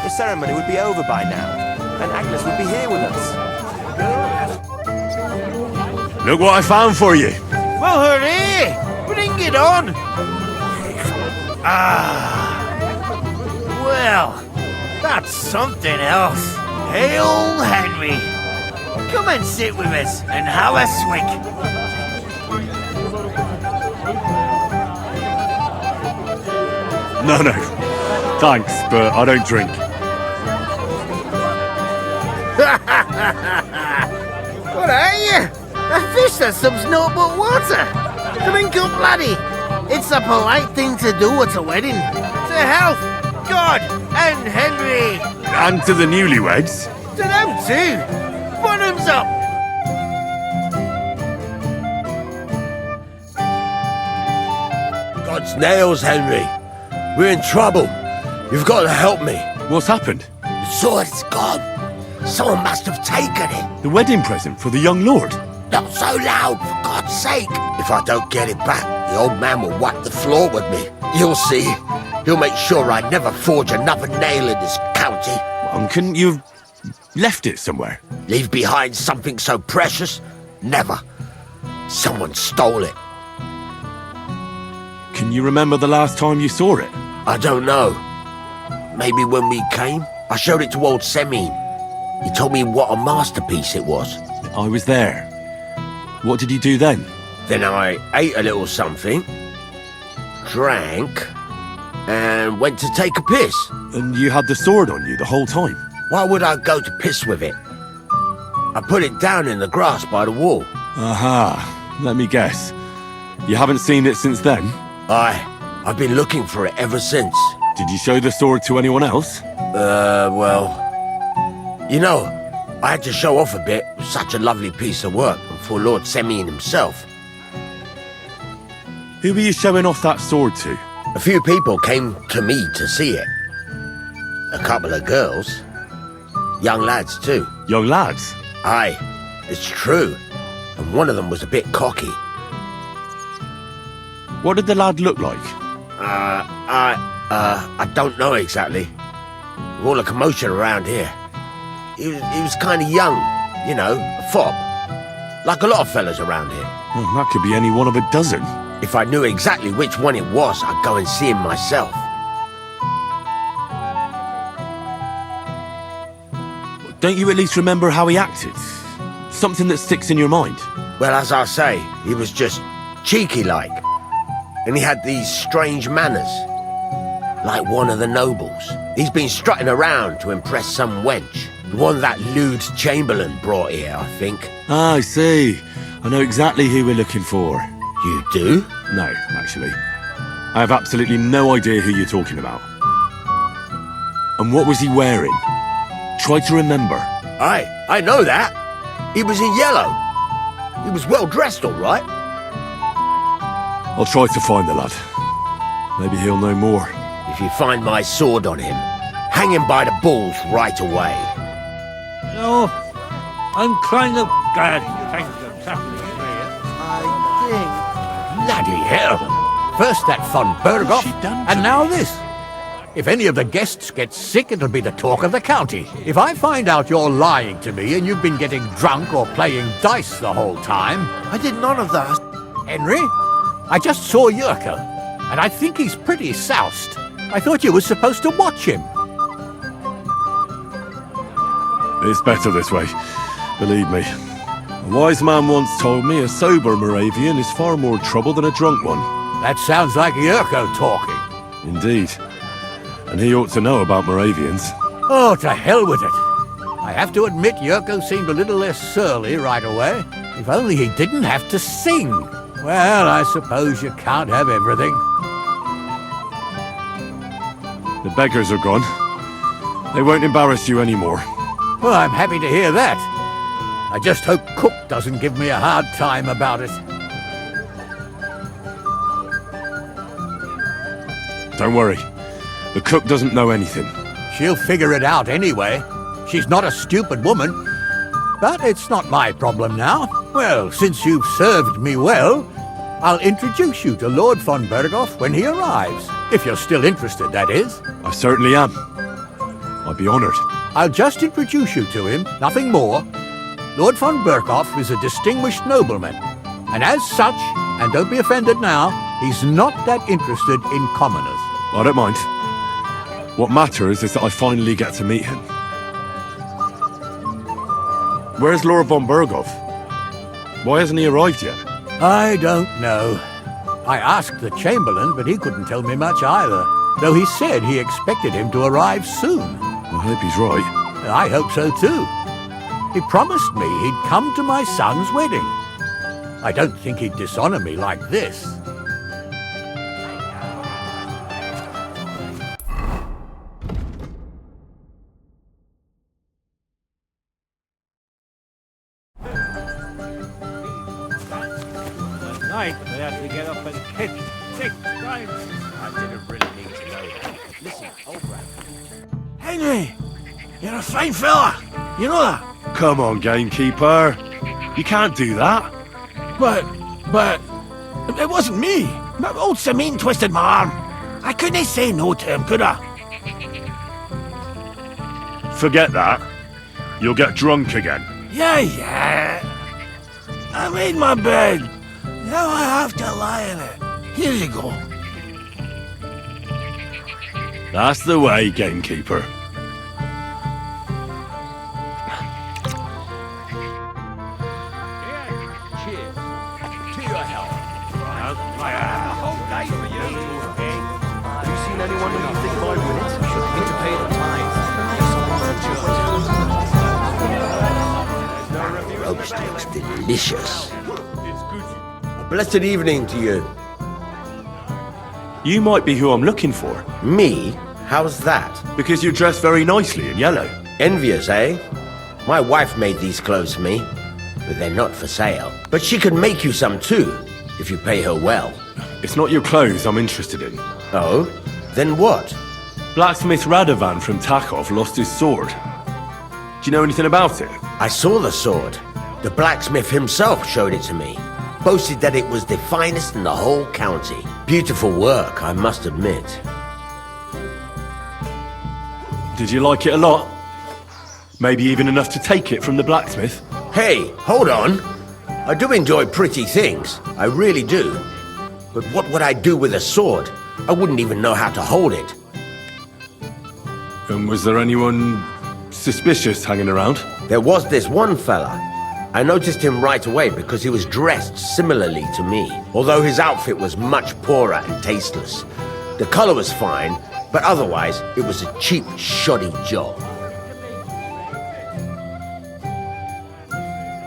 The ceremony would be over by now, and Agnes would be here with us. Look what I found for you. Well, hooray! Bring it on! Well, that's something else. Hail Henry! Come and sit with us and have a swig. No. Thanks, but I don't drink. What are you? A fish that subs naught but water. Drink up, laddie. It's a polite thing to do at a wedding. To health, God, and Henry. And to the newlyweds. To them too. Bottoms up. God's nails, Henry. We're in trouble. You've got to help me. What's happened? The sword's gone. Someone must have taken it. The wedding present for the young lord. Not so loud, for God's sake. If I don't get it back, the old man will wipe the floor with me. You'll see. He'll make sure I never forge another nail in this county. Couldn't you have left it somewhere? Leave behind something so precious? Never. Someone stole it. Can you remember the last time you saw it? I don't know. Maybe when we came? I showed it to old Semin. He told me what a masterpiece it was. I was there. What did you do then? Then I ate a little something, drank, and went to take a piss. And you had the sword on you the whole time? Why would I go to piss with it? I put it down in the grass by the wall. Aha. Let me guess. You haven't seen it since then? I've been looking for it ever since. Did you show the sword to anyone else? Well... You know, I had to show off a bit. It was such a lovely piece of work, and for Lord Semin himself. Who were you showing off that sword to? A few people came to me to see it. A couple of girls. Young lads, too. Young lads? Aye, it's true. And one of them was a bit cocky. What did the lad look like? I don't know exactly. With all the commotion around here. He was kind of young, you know, a fob. Like a lot of fellas around here. Well, that could be any one of a dozen. If I knew exactly which one it was, I'd go and see him myself. Don't you at least remember how he acted? Something that sticks in your mind? Well, as I say, he was just cheeky-like. And he had these strange manners. Like one of the nobles. He's been strutting around to impress some wench. The one that lewd Chamberlain brought here, I think. Ah, I see. I know exactly who we're looking for. You do? No, actually. I have absolutely no idea who you're talking about. And what was he wearing? Try to remember. I know that. He was in yellow. He was well dressed, all right. I'll try to find the lad. Maybe he'll know more. If you find my sword on him, hang him by the balls right away. No, I'm kind of glad. Bloody hell! First that von Berghoff, and now this. If any of the guests get sick, it'll be the talk of the county. If I find out you're lying to me and you've been getting drunk or playing dice the whole time... I did none of that. Henry, I just saw Yurko, and I think he's pretty soused. I thought you were supposed to watch him. It's better this way, believe me. A wise man once told me a sober Moravian is far more trouble than a drunk one. That sounds like Yurko talking. Indeed. And he ought to know about Moravians. Oh, to hell with it. I have to admit Yurko seemed a little less surly right away. If only he didn't have to sing. Well, I suppose you can't have everything. The beggars are gone. They won't embarrass you anymore. Well, I'm happy to hear that. I just hope Cook doesn't give me a hard time about it. Don't worry. The cook doesn't know anything. She'll figure it out anyway. She's not a stupid woman. But it's not my problem now. Well, since you've served me well, I'll introduce you to Lord von Berghoff when he arrives. If you're still interested, that is. I certainly am. I'd be honoured. I'll just introduce you to him, nothing more. Lord von Berghoff is a distinguished nobleman. And as such, and don't be offended now, he's not that interested in commoners. I don't mind. What matters is that I finally get to meet him. Where's Lord von Berghoff? Why hasn't he arrived yet? I don't know. I asked the Chamberlain, but he couldn't tell me much either, though he said he expected him to arrive soon. I hope he's right. I hope so too. He promised me he'd come to my son's wedding. I don't think he'd dishonor me like this. Night, they have to get up and kick 6 times. I didn't really need to know that. Listen, O'Brien. Henry, you're a fine fella. You know that? Come on, gamekeeper. You can't do that. But, it wasn't me. Old Samin twisted my arm. I couldn't say no to him, could I? Forget that. You'll get drunk again. Yeah. I made my bed. Now I have to lie in it. Here you go. That's the way, gamekeeper. Cheers. To your health. A whole day for you. Have you seen anyone who you think might win it? Should need to pay the tithes. Roast looks delicious. Blessed evening to you. You might be who I'm looking for. Me? How's that? Because you're dressed very nicely in yellow. Envious, eh? My wife made these clothes for me, but they're not for sale. But she can make you some too, if you pay her well. It's not your clothes I'm interested in. Oh? Then what? Blacksmith Radovan from Takov lost his sword. Do you know anything about it? I saw the sword. The blacksmith himself showed it to me. Boasted that it was the finest in the whole county. Beautiful work, I must admit. Did you like it a lot? Maybe even enough to take it from the blacksmith? Hey, hold on. I do enjoy pretty things. I really do. But what would I do with a sword? I wouldn't even know how to hold it. And was there anyone suspicious hanging around? There was this one fella. I noticed him right away because he was dressed similarly to me, although his outfit was much poorer and tasteless. The color was fine, but otherwise it was a cheap, shoddy job.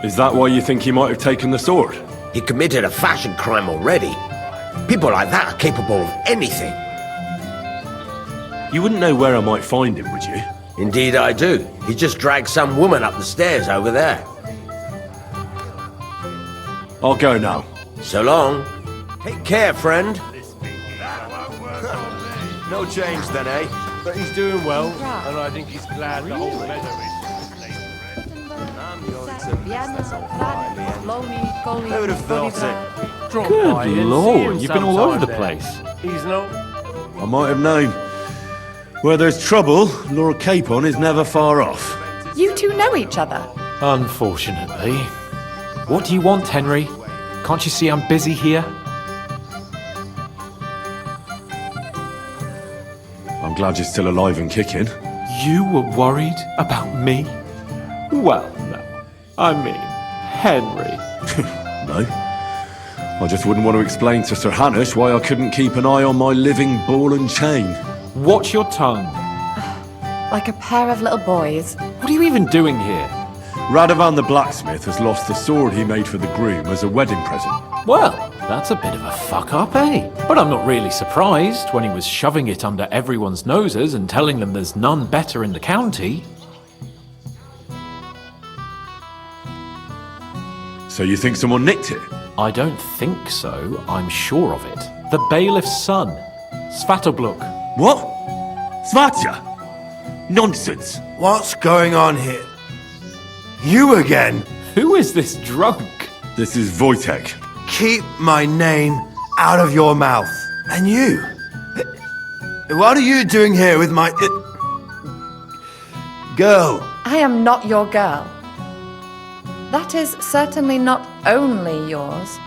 Is that why you think he might have taken the sword? He committed a fashion crime already. People like that are capable of anything. You wouldn't know where I might find him, would you? Indeed I do. He just dragged some woman up the stairs over there. I'll go now. So long. Take care, friend. No change then, eh? But he's doing well, and I think he's glad the whole meadow is. I would have thought it. Good lord, you've been all over the place. He's no... I might have known. Where there's trouble, Lord Capon is never far off. You two know each other? Unfortunately. What do you want, Henry? Can't you see I'm busy here? I'm glad you're still alive and kicking. You were worried about me? Well, no. I mean, Henry. No. I just wouldn't want to explain to Sir Hanush why I couldn't keep an eye on my living ball and chain. Watch your tongue. Like a pair of little boys. What are you even doing here? Radovan the blacksmith has lost the sword he made for the groom as a wedding present. Well, that's a bit of a fuck-up, eh? But I'm not really surprised when he was shoving it under everyone's noses and telling them there's none better in the county. So you think someone nicked it? I don't think so, I'm sure of it. The bailiff's son, Svatobluk. What? Svatya? Nonsense. What's going on here? You again? Who is this drunk? This is Wojtek. Keep my name out of your mouth. And you? What are you doing here with my... girl? I am not your girl. That is certainly not only yours.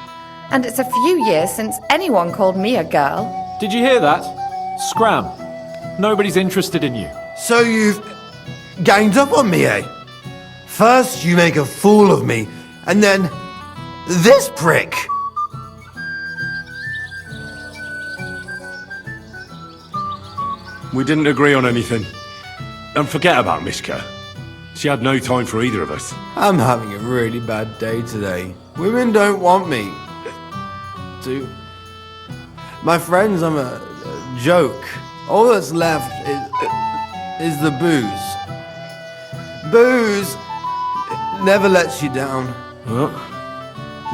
And it's a few years since anyone called me a girl. Did you hear that? Scram. Nobody's interested in you. So you've ganged up on me, eh? First you make a fool of me, and then this prick. We didn't agree on anything. And forget about Mishka. She had no time for either of us. I'm having a really bad day today. Women don't want me. My friends, I'm a joke. All that's left is the booze. Booze never lets you down. Well,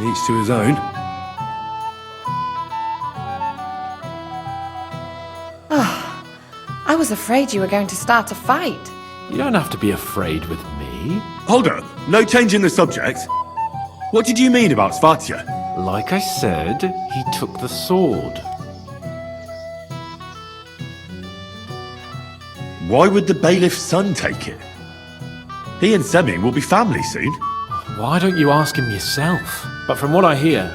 each to his own. I was afraid you were going to start a fight. You don't have to be afraid with me. Hold up, no change in the subject. What did you mean about Svatya? Like I said, he took the sword. Why would the bailiff's son take it? He and Seming will be family soon. Why don't you ask him yourself? But from what I hear,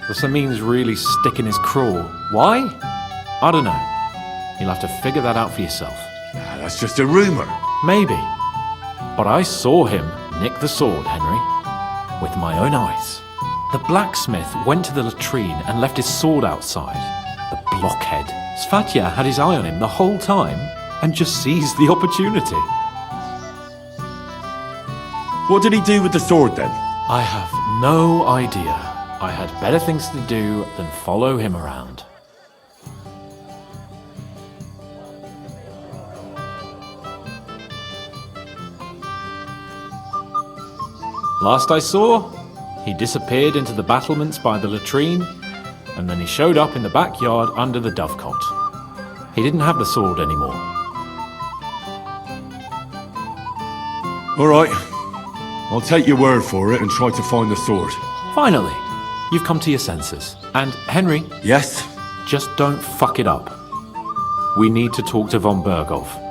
the Semin's really sticking his craw. Why? I don't know. You'll have to figure that out for yourself. That's just a rumour. Maybe. But I saw him nick the sword, Henry. With my own eyes. The blacksmith went to the latrine and left his sword outside. The blockhead. Svatya had his eye on him the whole time and just seized the opportunity. What did he do with the sword then? I have no idea. I had better things to do than follow him around. Last I saw, he disappeared into the battlements by the latrine, and then he showed up in the backyard under the dovecot. He didn't have the sword anymore. All right. I'll take your word for it and try to find the sword. Finally, you've come to your senses. And Henry? Yes? Just don't fuck it up. We need to talk to von Berghoff.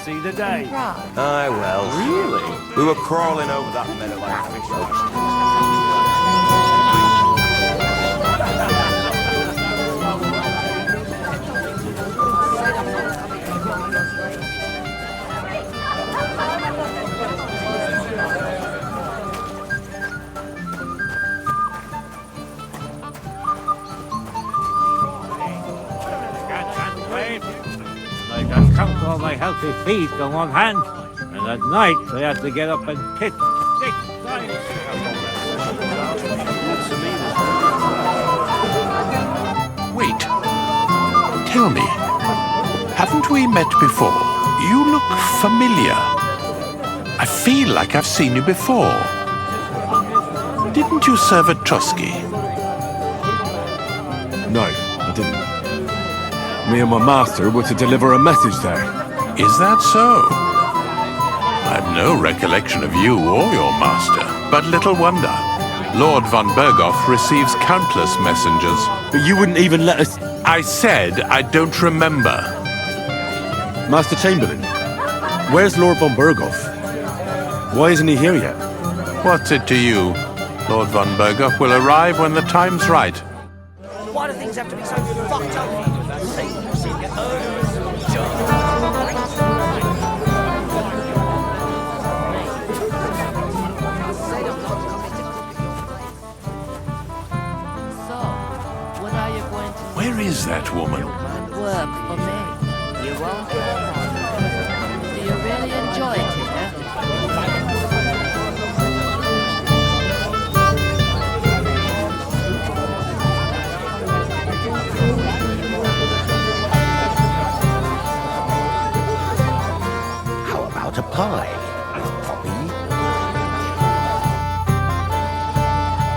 See the day. Aye, well. Really? We were crawling over that meadow like fish. healthy feet on one hand, and at night they have to get up and kick 6 times. Wait. Tell me, haven't we met before? You look familiar. I feel like I've seen you before. Didn't you serve at Trotsky? No, I didn't. Me and my master were to deliver a message there. Is that so? I've no recollection of you or your master, but little wonder. Lord von Berghoff receives countless messengers. But you wouldn't even let us... I said I don't remember. Master Chamberlain, where's Lord von Berghoff? Why isn't he here yet? What's it to you? Lord von Berghoff will arrive when the time's right. Why do things have to be so fucked up? Where is that woman? Work for me. You won't give up on it. Do you really enjoy it here? How about a pie, Poppy?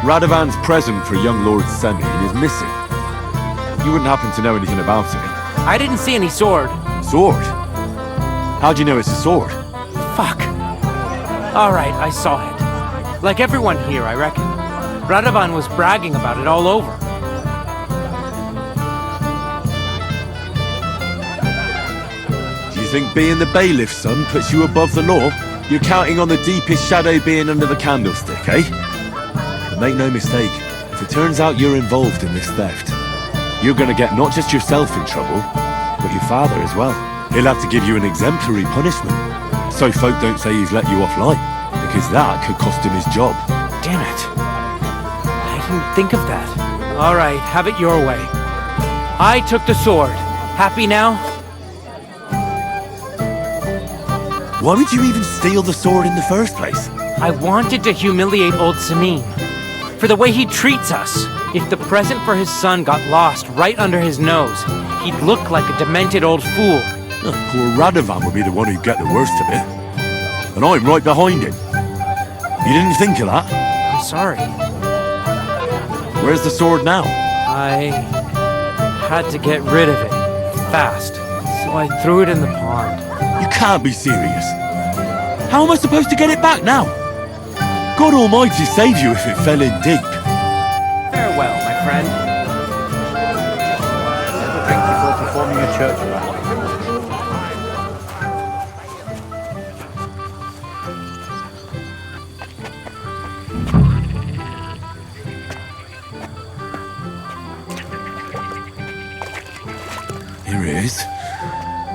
Radovan's present for young Lord Semyon is missing. You wouldn't happen to know anything about it? I didn't see any sword. Sword? How do you know it's a sword? Fuck. Alright, I saw it. Like everyone here, I reckon. Radovan was bragging about it all over. Do you think being the bailiff's son puts you above the law? You're counting on the deepest shadow being under the candlestick, eh? But make no mistake, if it turns out you're involved in this theft, you're gonna get not just yourself in trouble, but your father as well. He'll have to give you an exemplary punishment, so folk don't say he's let you off light, because that could cost him his job. Damn it. I didn't think of that. Alright, have it your way. I took the sword. Happy now? Why would you even steal the sword in the first place? I wanted to humiliate old Samin. For the way he treats us. If the present for his son got lost right under his nose, he'd look like a demented old fool. Oh, poor Radovan would be the one who'd get the worst of it. And I'm right behind him. You didn't think of that? I'm sorry. Where's the sword now? I had to get rid of it. Fast. So I threw it in the pond. You can't be serious. How am I supposed to get it back now? God Almighty save you if it fell in deep. Farewell, my friend. Thank you for performing a church rite. Here it is.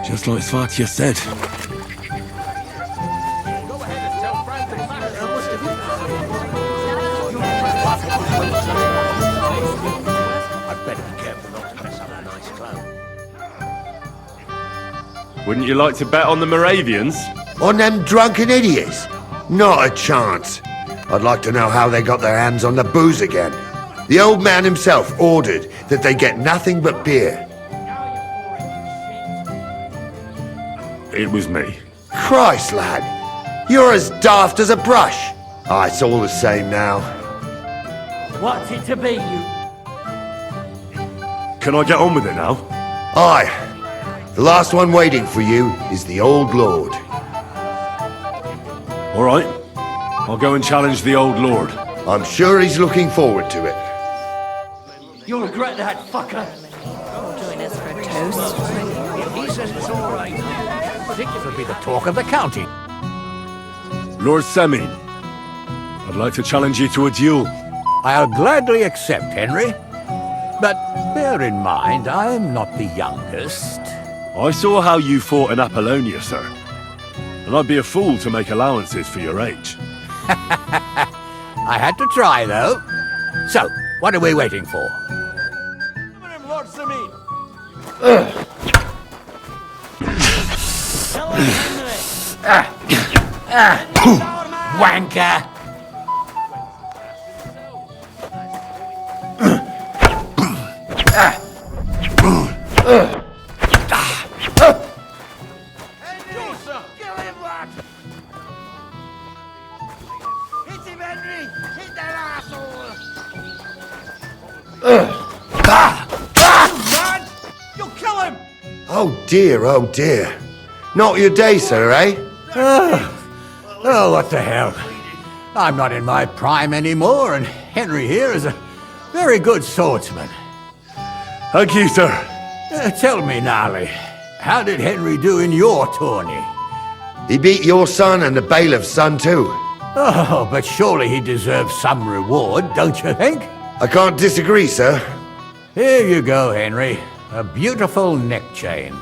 Just like Svatya said. Wouldn't you like to bet on the Moravians? On them drunken idiots? Not a chance. I'd like to know how they got their hands on the booze again. The old man himself ordered that they get nothing but beer. It was me. Christ, lad. You're as daft as a brush. Ah, it's all the same now. What's it to be, you? Can I get on with it now? Aye. The last one waiting for you is the Old Lord. All right. I'll go and challenge the Old Lord. I'm sure he's looking forward to it. You'll regret that, fucker. Join us for a toast. He says it's all right. This will be the talk of the county. Lord Semyon, I'd like to challenge you to a duel. I'll gladly accept, Henry. But bear in mind, I'm not the youngest. I saw how you fought in Apollonia, sir. And I'd be a fool to make allowances for your age. I had to try, though. So, what are we waiting for? Lord Samin. Wanker! Kill him, lad! Hit him, Henry! Hit that asshole! Lad! You'll kill him! Oh dear. Not your day, sir, eh? Oh, what the hell. I'm not in my prime anymore, and Henry here is a very good swordsman. Thank you, sir. Tell me, Gnarly, how did Henry do in your tourney? He beat your son and the bailiff's son too. Oh, but surely he deserves some reward, don't you think? I can't disagree, sir. Here you go, Henry. A beautiful neck chain.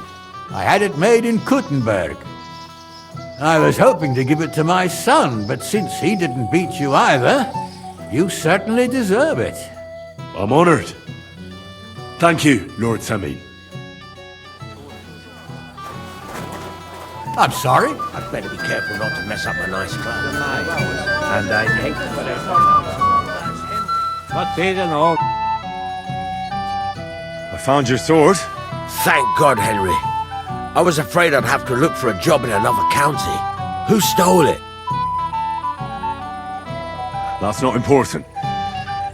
I had it made in Kuttenberg. I was hoping to give it to my son, but since he didn't beat you either, you certainly deserve it. I'm honored. Thank you, Lord Samine. I'm sorry. I'd better be careful not to mess up a nice club. And I hate But it and all. I found your sword. Thank God, Henry. I was afraid I'd have to look for a job in another county. Who stole it? That's not important.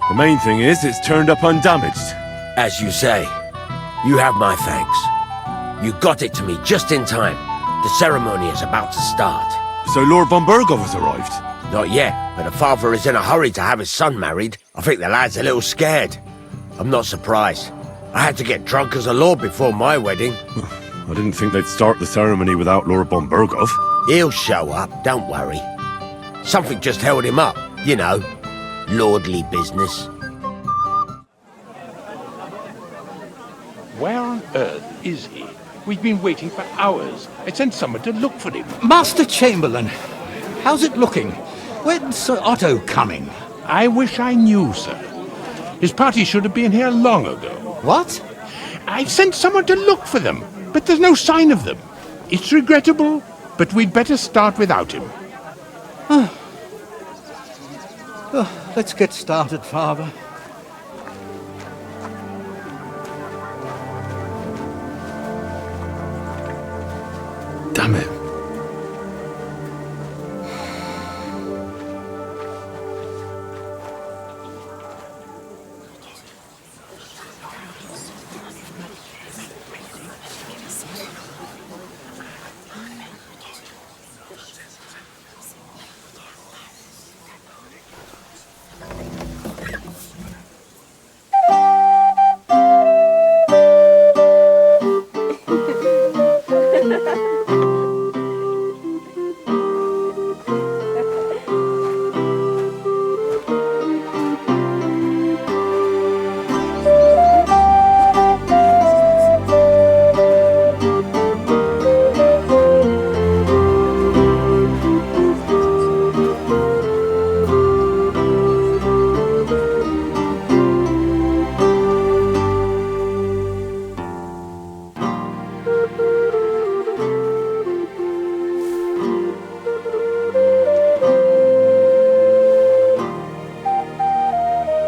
The main thing is it's turned up undamaged. As you say, you have my thanks. You got it to me just in time. The ceremony is about to start. So Lord von Burgov has arrived? Not yet, but the father is in a hurry to have his son married. I think the lad's a little scared. I'm not surprised. I had to get drunk as a lord before my wedding. I didn't think they'd start the ceremony without Lord von Burgov. He'll show up, don't worry. Something just held him up, you know. Lordly business. Where on earth is he? We've been waiting for hours. I sent someone to look for him. Master Chamberlain, how's it looking? When's Sir Otto coming? I wish I knew, sir. His party should have been here long ago. What? I sent someone to look for them, but there's no sign of them. It's regrettable, but we'd better start without him. Let's get started, Father. Damn it.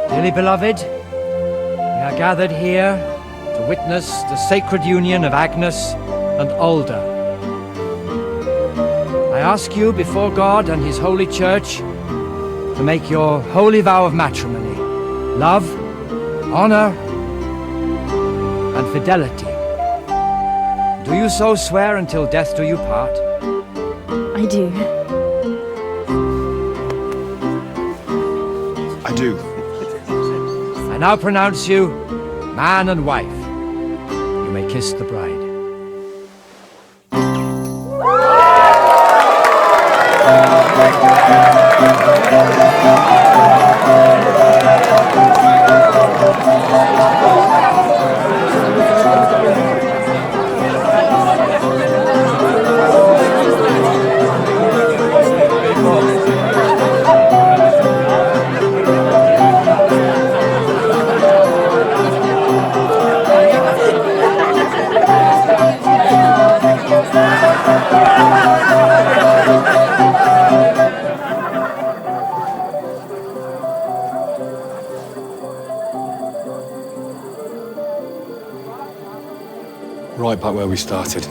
Dearly beloved, we are gathered here to witness the sacred union of Agnes and Alda. I ask you before God and His holy church to make your holy vow of matrimony, love, honor, and fidelity. Do you so swear until death do you part? I do. I do. I now pronounce you man and wife. You may kiss the bride. where we started.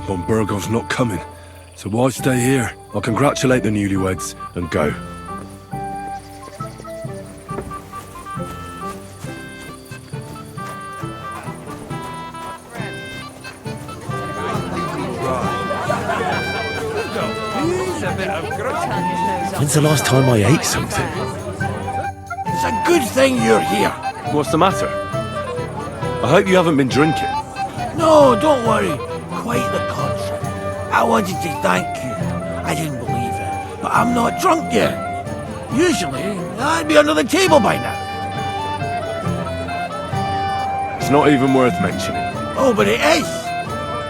Von Burgov's not coming, so why stay here? I'll congratulate the newlyweds and go. When's the last time I ate something? It's a good thing you're here. What's the matter? I hope you haven't been drinking. No, don't worry. Quite the contrary. I wanted to thank you. I didn't believe it, but I'm not drunk yet. Usually, I'd be under the table by now. It's not even worth mentioning. Oh, but it is.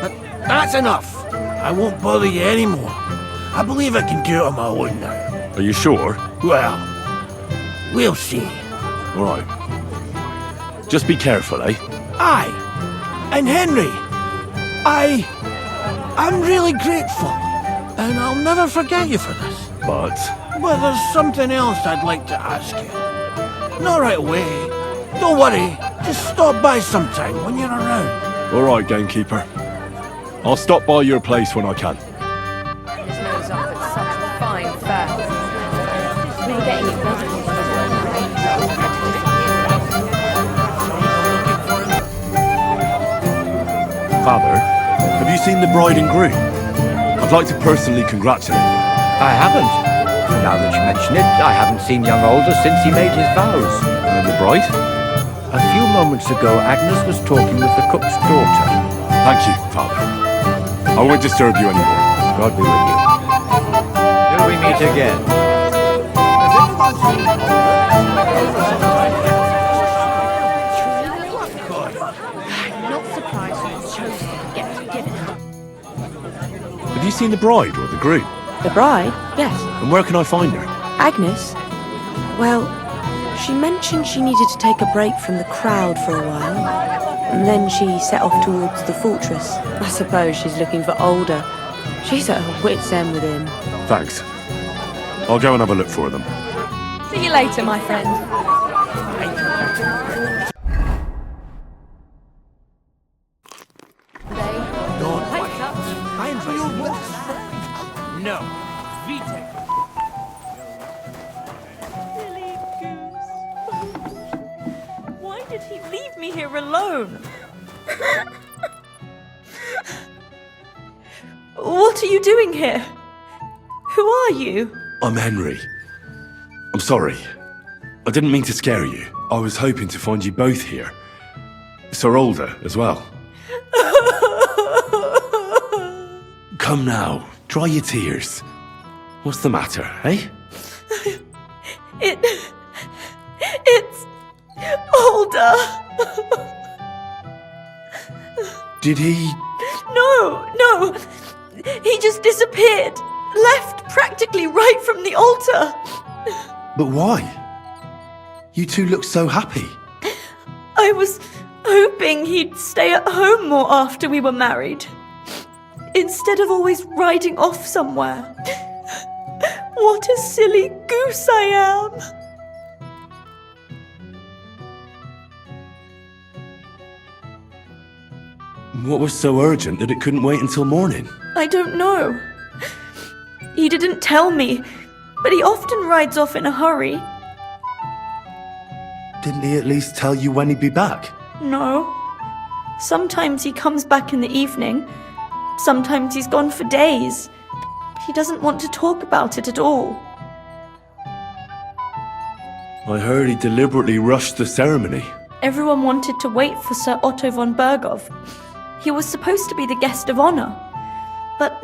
But that's enough. I won't bother you anymore. I believe I can do it on my own now. Are you sure? Well, we'll see. All right. Just be careful, eh? Aye. And Henry, I'm really grateful. And I'll never forget you for this. But there's something else I'd like to ask you. Not right away. Don't worry. Just stop by sometime when you're around. All right, gamekeeper. I'll stop by your place when I can. His nose up at such a fine fat. We were getting you vegetables. Father, have you seen the bride and groom? I'd like to personally congratulate them. I haven't. Now that you mention it, I haven't seen young Alder since he made his vows. And the bride? A few moments ago, Agnes was talking with the cook's daughter. Thank you, Father. I won't disturb you anymore. God be with you. Till we meet again. I'm not surprised you chose to get given up. Have you seen the bride or the groom? The bride? Yes. And where can I find her? Agnes? Well, she mentioned she needed to take a break from the crowd for a while, and then she set off towards the fortress. I suppose she's looking for Alder. She's at her wit's end with him. Thanks. I'll go and have a look for them. See you later, my friend. No. Vitek. Silly goose. Why did he leave me here alone? What are you doing here? Who are you? I'm Henry. I'm sorry. I didn't mean to scare you. I was hoping to find you both here. Sir Alder as well. Come now, dry your tears. What's the matter, eh? It's Alder. Did he... No. He just disappeared. Left practically right from the altar. But why? You two look so happy. I was hoping he'd stay at home more after we were married. Instead of always riding off somewhere. What a silly goose I am. What was so urgent that it couldn't wait until morning? I don't know. He didn't tell me, but he often rides off in a hurry. Didn't he at least tell you when he'd be back? No. Sometimes he comes back in the evening. Sometimes he's gone for days. He doesn't want to talk about it at all. I heard he deliberately rushed the ceremony. Everyone wanted to wait for Sir Otto von Berghoff. He was supposed to be the guest of honor. But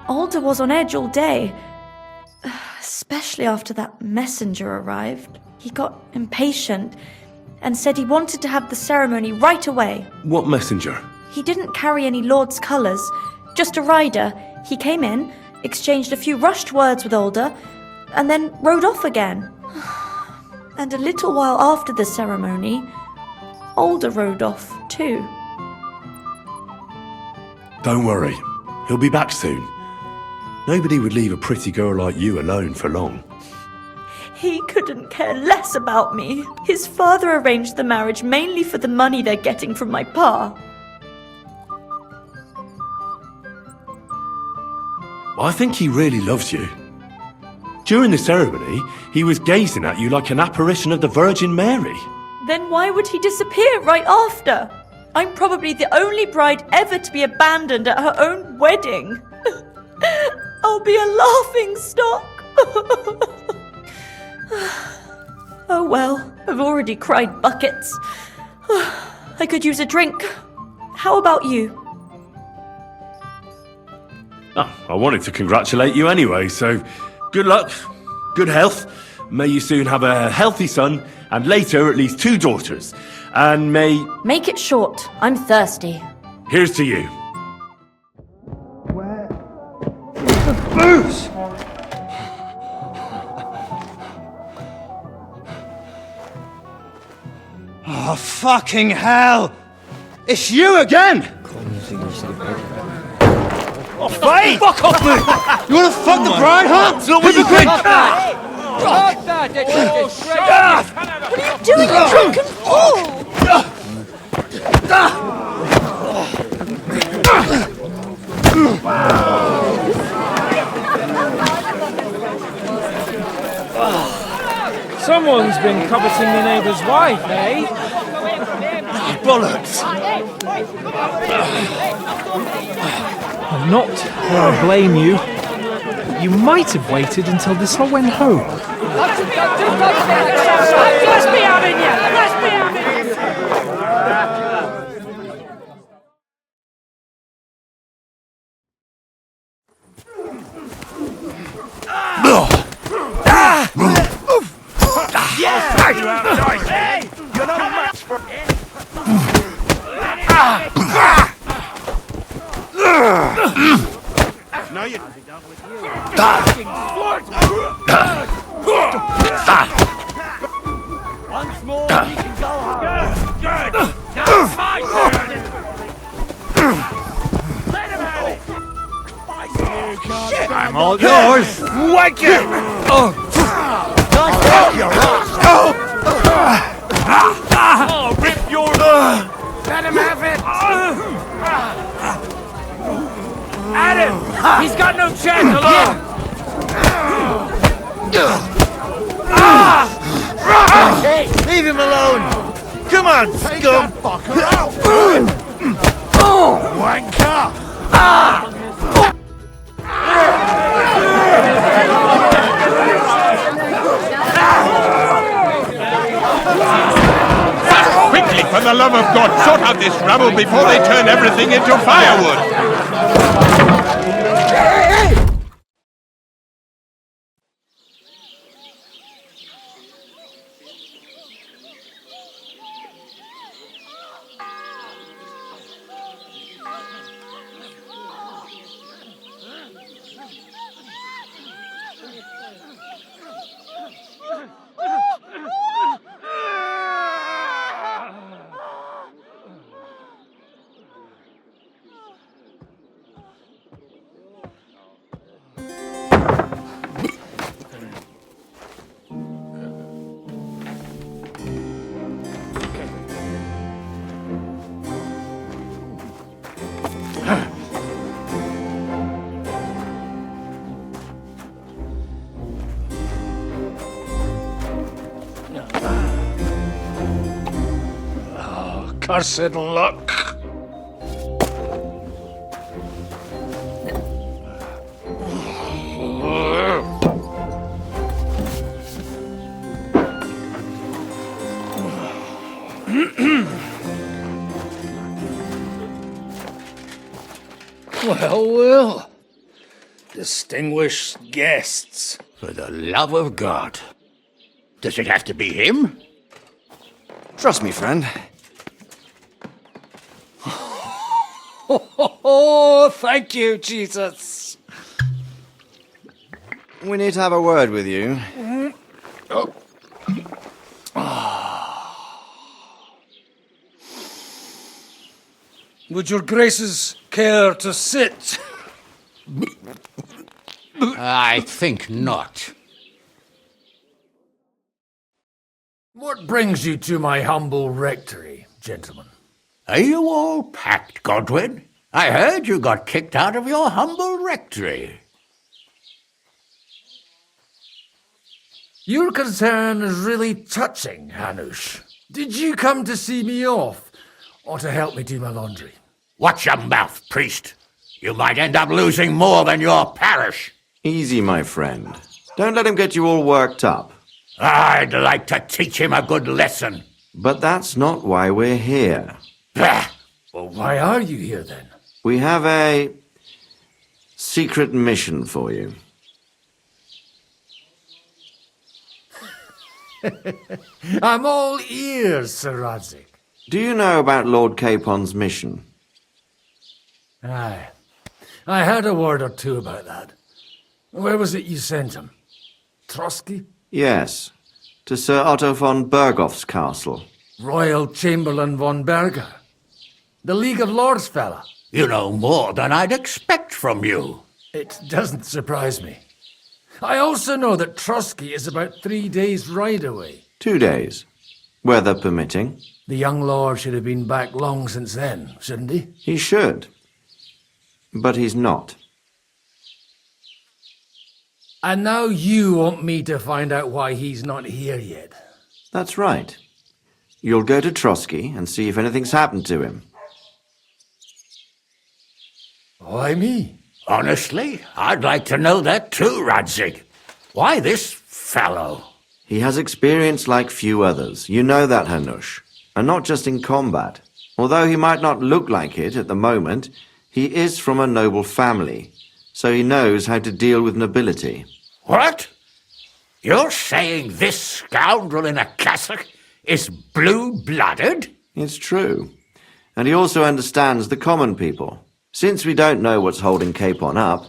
Alder was on edge all day. Especially after that messenger arrived. He got impatient and said he wanted to have the ceremony right away. What messenger? He didn't carry any lord's colours, just a rider. He came in, exchanged a few rushed words with Alder, and then rode off again. And a little while after the ceremony, Alder rode off, too. Don't worry. He'll be back soon. Nobody would leave a pretty girl like you alone for long. He couldn't care less about me. His father arranged the marriage mainly for the money they're getting from my pa. I think he really loves you. During the ceremony, he was gazing at you like an apparition of the Virgin Mary. Then why would he disappear right after? I'm probably the only bride ever to be abandoned at her own wedding. I'll be a laughing stock. Oh well, I've already cried buckets. I could use a drink. How about you? Oh, I wanted to congratulate you anyway, so good luck, good health. May you soon have a healthy son, and later at least 2 daughters. And may... Make it short. I'm thirsty. Here's to you. Booze! Oh, fucking hell! It's you again! Oh, hey! Fuck off, mate! You wanna fuck the bride, huh? It's not what you think! What are you doing, you drunken fool? Someone's been coveting the neighbour's wife, eh? Bollocks! I'm not where I blame you. You might have waited until this all went home. Let's be having you! Let's be having you! You're not much for No, you once more, we can go home. Good. Now it's my turn. Let him have it. I'm all yours. Wake it! Oh, rip your... Let him have it! Adam! He's got no chance alone! Hey, leave him alone! Come on, Take scum! that fucker out! Wanker! Quickly, for the love of God, sort out this rabble before they turn everything into firewood! Cursed luck. Well. Distinguished guests. For the love of God. Does it have to be him? Trust me, friend. Oh, thank you, Jesus. We need to have a word with you. Would your graces care to sit? I think not. What brings you to my humble rectory, gentlemen? Are you all packed, Godwin? I heard you got kicked out of your humble rectory. Your concern is really touching, Hanush. Did you come to see me off, or to help me do my laundry? Watch your mouth, priest. You might end up losing more than your parish. Easy, my friend. Don't let him get you all worked up. I'd like to teach him a good lesson. But that's not why we're here. Bah! Well, why are you here then? We have a secret mission for you. I'm all ears, Sir Radzik. Do you know about Lord Capon's mission? Aye. I heard a word or two about that. Where was it you sent him? Trotsky? Yes, to Sir Otto von Bergoff's castle. Royal Chamberlain von Berger. The League of Lords fella. You know more than I'd expect from you. It doesn't surprise me. I also know that Trotsky is about 3 days' ride away. 2 days, weather permitting. The young lord should have been back long since then, shouldn't he? He should. But he's not. And now you want me to find out why he's not here yet. That's right. You'll go to Trotsky and see if anything's happened to him. Why me? Honestly, I'd like to know that too, Radzik. Why this fellow? He has experience like few others. You know that, Hanush. And not just in combat. Although he might not look like it at the moment, he is from a noble family, so he knows how to deal with nobility. What? You're saying this scoundrel in a cassock is blue-blooded? It's true. And he also understands the common people. Since we don't know what's holding Capon up,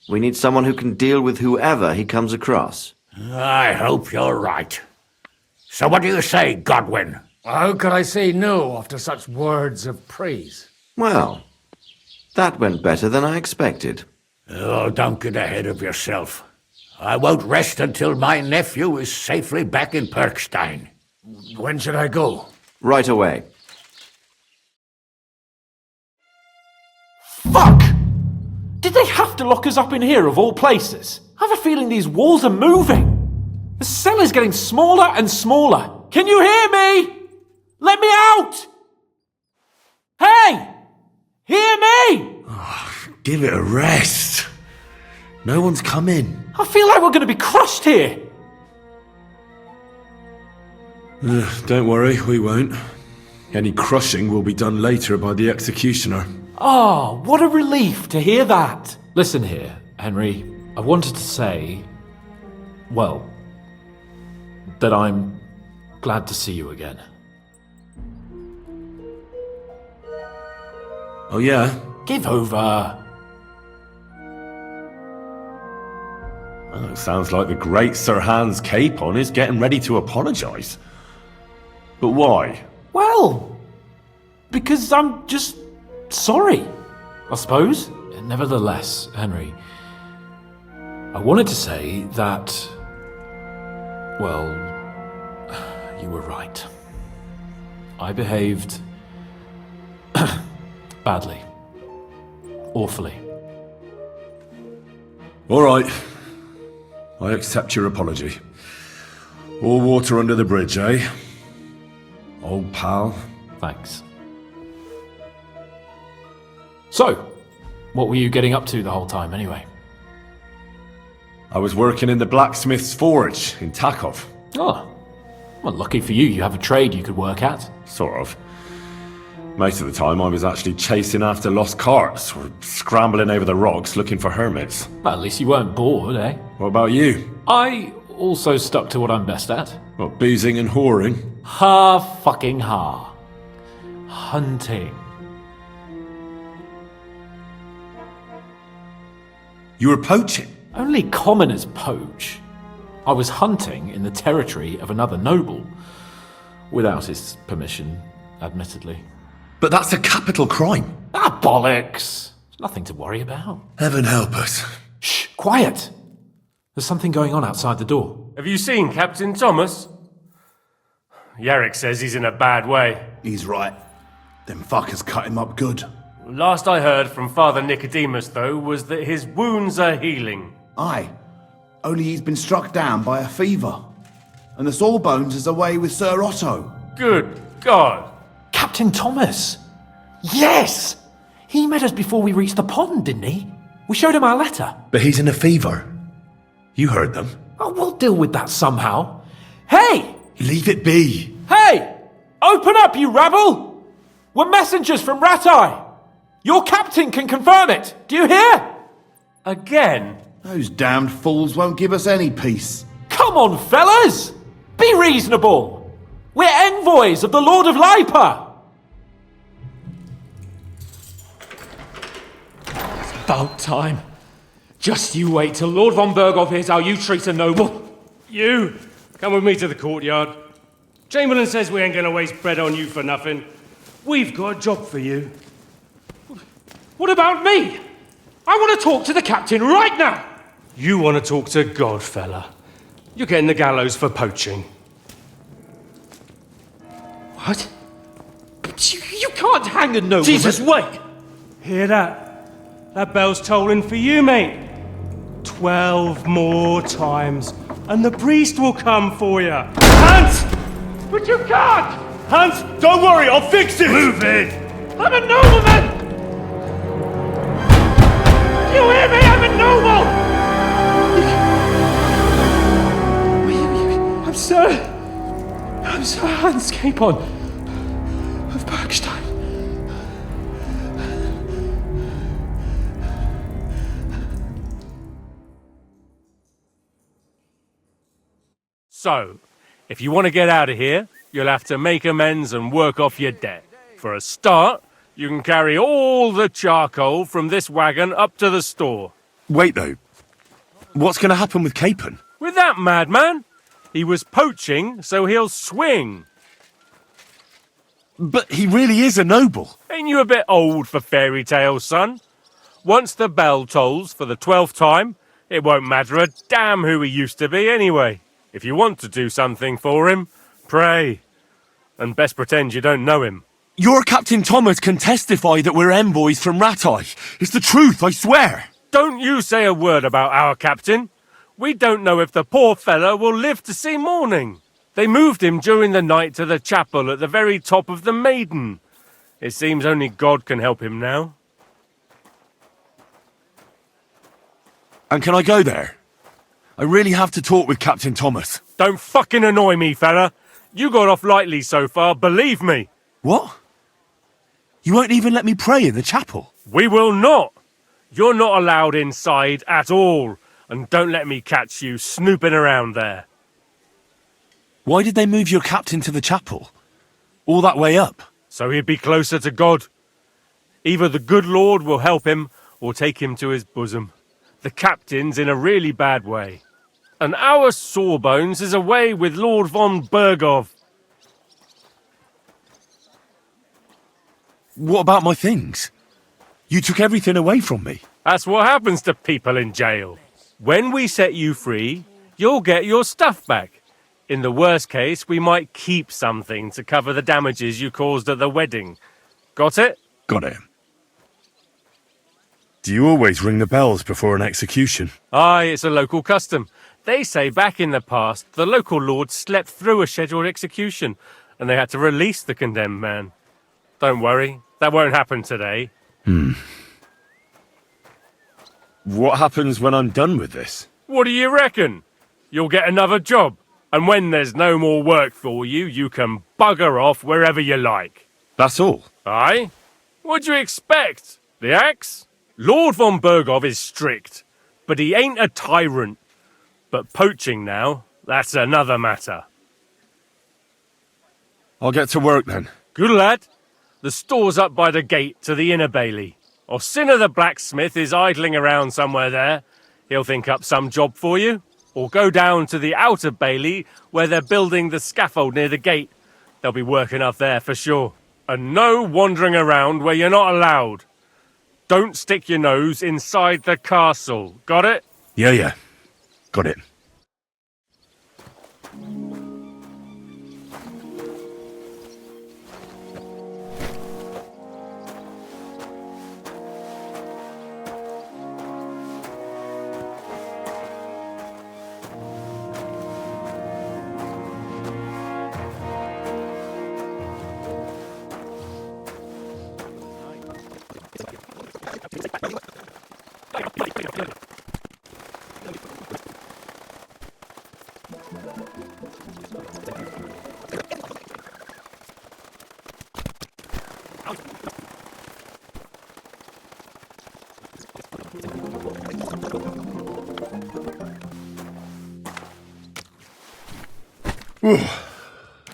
we need someone who can deal with whoever he comes across. I hope you're right. So what do you say, Godwin? How could I say no after such words of praise? Well, that went better than I expected. Oh, don't get ahead of yourself. I won't rest until my nephew is safely back in Perkstein. When should I go? Right away. Fuck! Did they have to lock us up in here of all places? I have a feeling these walls are moving. The cell is getting smaller and smaller. Can you hear me? Let me out! Hey! Hear me! Give it a rest. No one's coming. I feel like we're going to be crushed here. Don't worry, we won't. Any crushing will be done later by the executioner. Oh, what a relief to hear that. Listen here, Henry. I wanted to say, well, that I'm glad to see you again. Oh, yeah? Give over. Well, it sounds like the great Sir Hans Capon is getting ready to apologise. But why? Well, because I'm just sorry, I suppose. Nevertheless, Henry, I wanted to say that, well, you were right. I behaved badly. Awfully. All right. I accept your apology. All water under the bridge, eh? Old pal. Thanks. So, what were you getting up to the whole time, anyway? I was working in the blacksmith's forge in Takov. Oh. Well, lucky for you, you have a trade you could work at. Sort of. Most of the time I was actually chasing after lost carts or scrambling over the rocks looking for hermits. Well, at least you weren't bored, eh? What about you? I also stuck to what I'm best at. What, boozing and whoring? Ha-fucking-ha. Hunting. You were poaching? Only commoners poach. I was hunting in the territory of another noble. Without his permission, admittedly. But that's a capital crime. Ah, bollocks! Nothing to worry about. Heaven help us. Shh, quiet! There's something going on outside the door. Have you seen Captain Thomas? Yarrick says he's in a bad way. He's right. Them fuckers cut him up good. Last I heard from Father Nicodemus, though, was that his wounds are healing. Aye. Only he's been struck down by a fever. And the Sawbones is away with Sir Otto. Good God! Captain Thomas! Yes! He met us before we reached the pond, didn't he? We showed him our letter. But he's in a fever. You heard them. Oh, we'll deal with that somehow. Hey! Leave it be. Hey! Open up, you rabble! We're messengers from Ratai. Your captain can confirm it. Do you hear? Again? Those damned fools won't give us any peace. Come on, fellas! Be reasonable! We're envoys of the Lord of Lipa! It's about time. Just you wait till Lord von Berghoff hears how you treat a noble. You! Come with me to the courtyard. Chamberlain says we ain't gonna waste bread on you for nothing. We've got a job for you. What about me? I want to talk to the captain right now! You want to talk to God, fella. You're getting the gallows for poaching. What? But you can't hang a nobleman. Jesus, wait! Hear that? That bell's tolling for you, mate. 12 more times, and the priest will come for you. Hans! But you can't! Hans, don't worry, I'll fix it! Move it! I'm a nobleman! Do you hear me? I'm a noble! I'm Sir Hans Capon of Bergstein. So, if you want to get out of here, you'll have to make amends and work off your debt. For a start, you can carry all the charcoal from this wagon up to the store. Wait, though. What's going to happen with Capon? With that madman? He was poaching, so he'll swing. But he really is a noble. Ain't you a bit old for fairy tales, son? Once the bell tolls for the 12th time, it won't matter a damn who he used to be anyway. If you want to do something for him, pray. And best pretend you don't know him. Your Captain Thomas can testify that we're envoys from Ratai. It's the truth, I swear. Don't you say a word about our captain. We don't know if the poor fellow will live to see morning. They moved him during the night to the chapel at the very top of the Maiden. It seems only God can help him now. And can I go there? I really have to talk with Captain Thomas. Don't fucking annoy me, fella. You got off lightly so far, believe me. What? You won't even let me pray in the chapel? We will not. You're not allowed inside at all. And don't let me catch you snooping around there. Why did they move your captain to the chapel? All that way up? So he'd be closer to God. Either the good Lord will help him or take him to his bosom. The captain's in a really bad way. And our Sawbones is away with Lord von Berghoff. What about my things? You took everything away from me. That's what happens to people in jail. When we set you free, you'll get your stuff back. In the worst case, we might keep something to cover the damages you caused at the wedding. Got it? Got it. Do you always ring the bells before an execution? Aye, it's a local custom. They say back in the past, the local lord slept through a scheduled execution, and they had to release the condemned man. Don't worry, that won't happen today. What happens when I'm done with this? What do you reckon? You'll get another job, and when there's no more work for you, you can bugger off wherever you like. That's all? Aye? What'd you expect? The axe? Lord von Berghoff is strict, but he ain't a tyrant. But poaching now, that's another matter. I'll get to work then. Good lad. The store's up by the gate to the inner bailey. Orsina the blacksmith is idling around somewhere there. He'll think up some job for you. Or go down to the outer bailey where they're building the scaffold near the gate. They'll be working up there for sure. And no wandering around where you're not allowed. Don't stick your nose inside the castle. Got it? Yeah. Got it.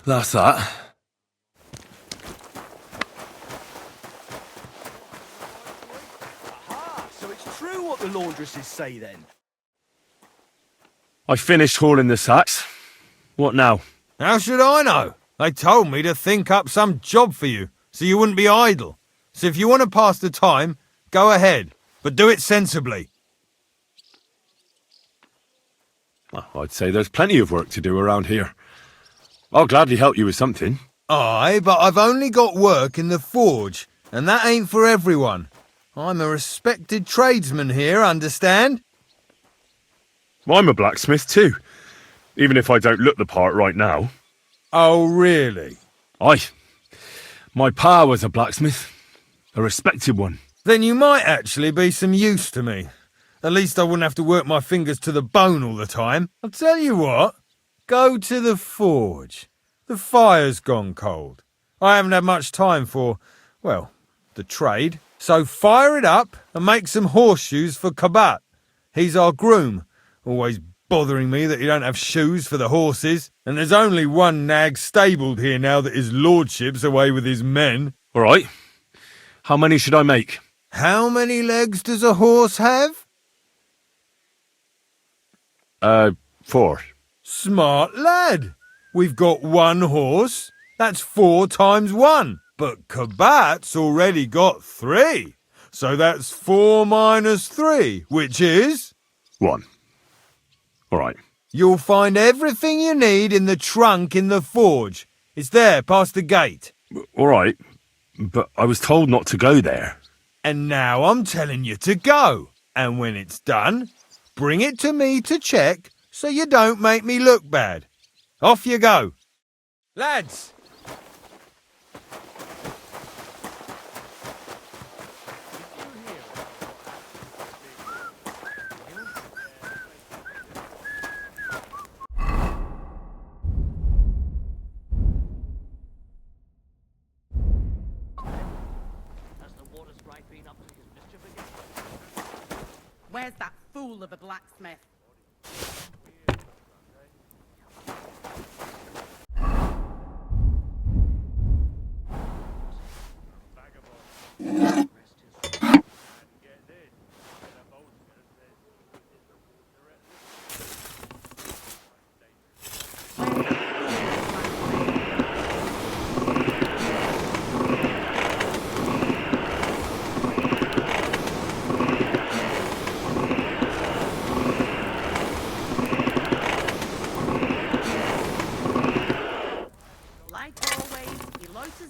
That's that. So it's true what the laundresses say then? I finished hauling the sacks. What now? How should I know? They told me to think up some job for you, so you wouldn't be idle. So if you want to pass the time, go ahead, but do it sensibly. Well, I'd say there's plenty of work to do around here. I'll gladly help you with something. Aye, but I've only got work in the forge, and that ain't for everyone. I'm a respected tradesman here, understand? I'm a blacksmith too, even if I don't look the part right now. Oh, really? Aye. My pa was a blacksmith. A respected one. Then you might actually be some use to me. At least I wouldn't have to work my fingers to the bone all the time. I'll tell you what. Go to the forge. The fire's gone cold. I haven't had much time for, well, the trade. So fire it up and make some horseshoes for Kabat. He's our groom. Always bothering me that you don't have shoes for the horses. And there's only one nag stabled here now that his lordship's away with his men. All right. How many should I make? How many legs does a horse have? 4. Smart lad. We've got one horse. That's 4 times 1. But Kabat's already got 3. So that's 4 minus 3, which is... 1. All right. You'll find everything you need in the trunk in the forge. It's there, past the gate. All right. But I was told not to go there. And now I'm telling you to go. And when it's done, bring it to me to check so you don't make me look bad. Off you go. Lads! Where's that fool of a blacksmith?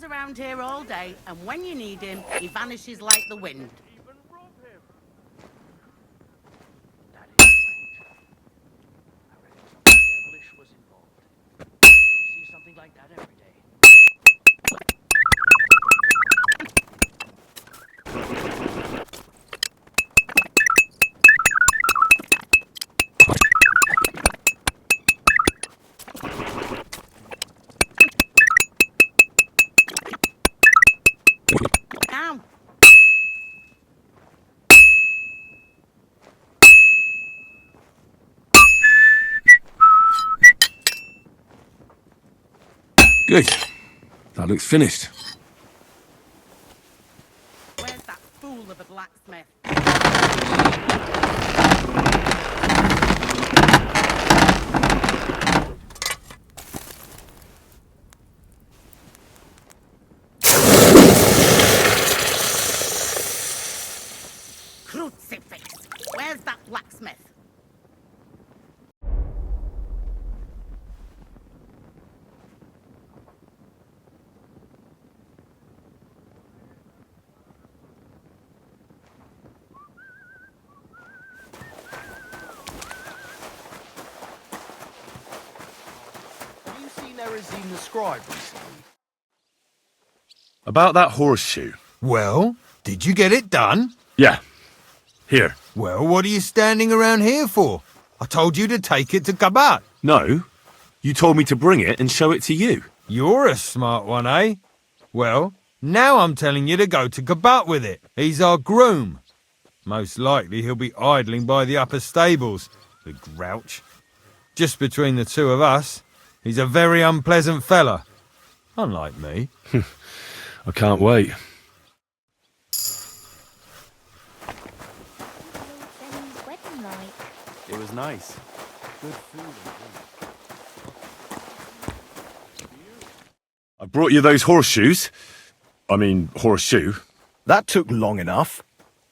Around here all day, and when you need him, he vanishes like the wind. Devilish was involved. You don't see something like that every day. Good. That looks finished. Where's that fool of a blacksmith? blacksmith. Have you seen Erazine the scribe recently? About that horseshoe. Well, did you get it done? Yeah. Here. Well, what are you standing around here for? I told you to take it to Kabat. No. You told me to bring it and show it to you. You're a smart one, eh? Well, now I'm telling you to go to Kabat with it. He's our groom. Most likely he'll be idling by the upper stables, the grouch. Just between the two of us, he's a very unpleasant fella. Unlike me. I can't wait. It was nice. Good food and I brought you those horseshoes. I mean, horseshoe. That took long enough.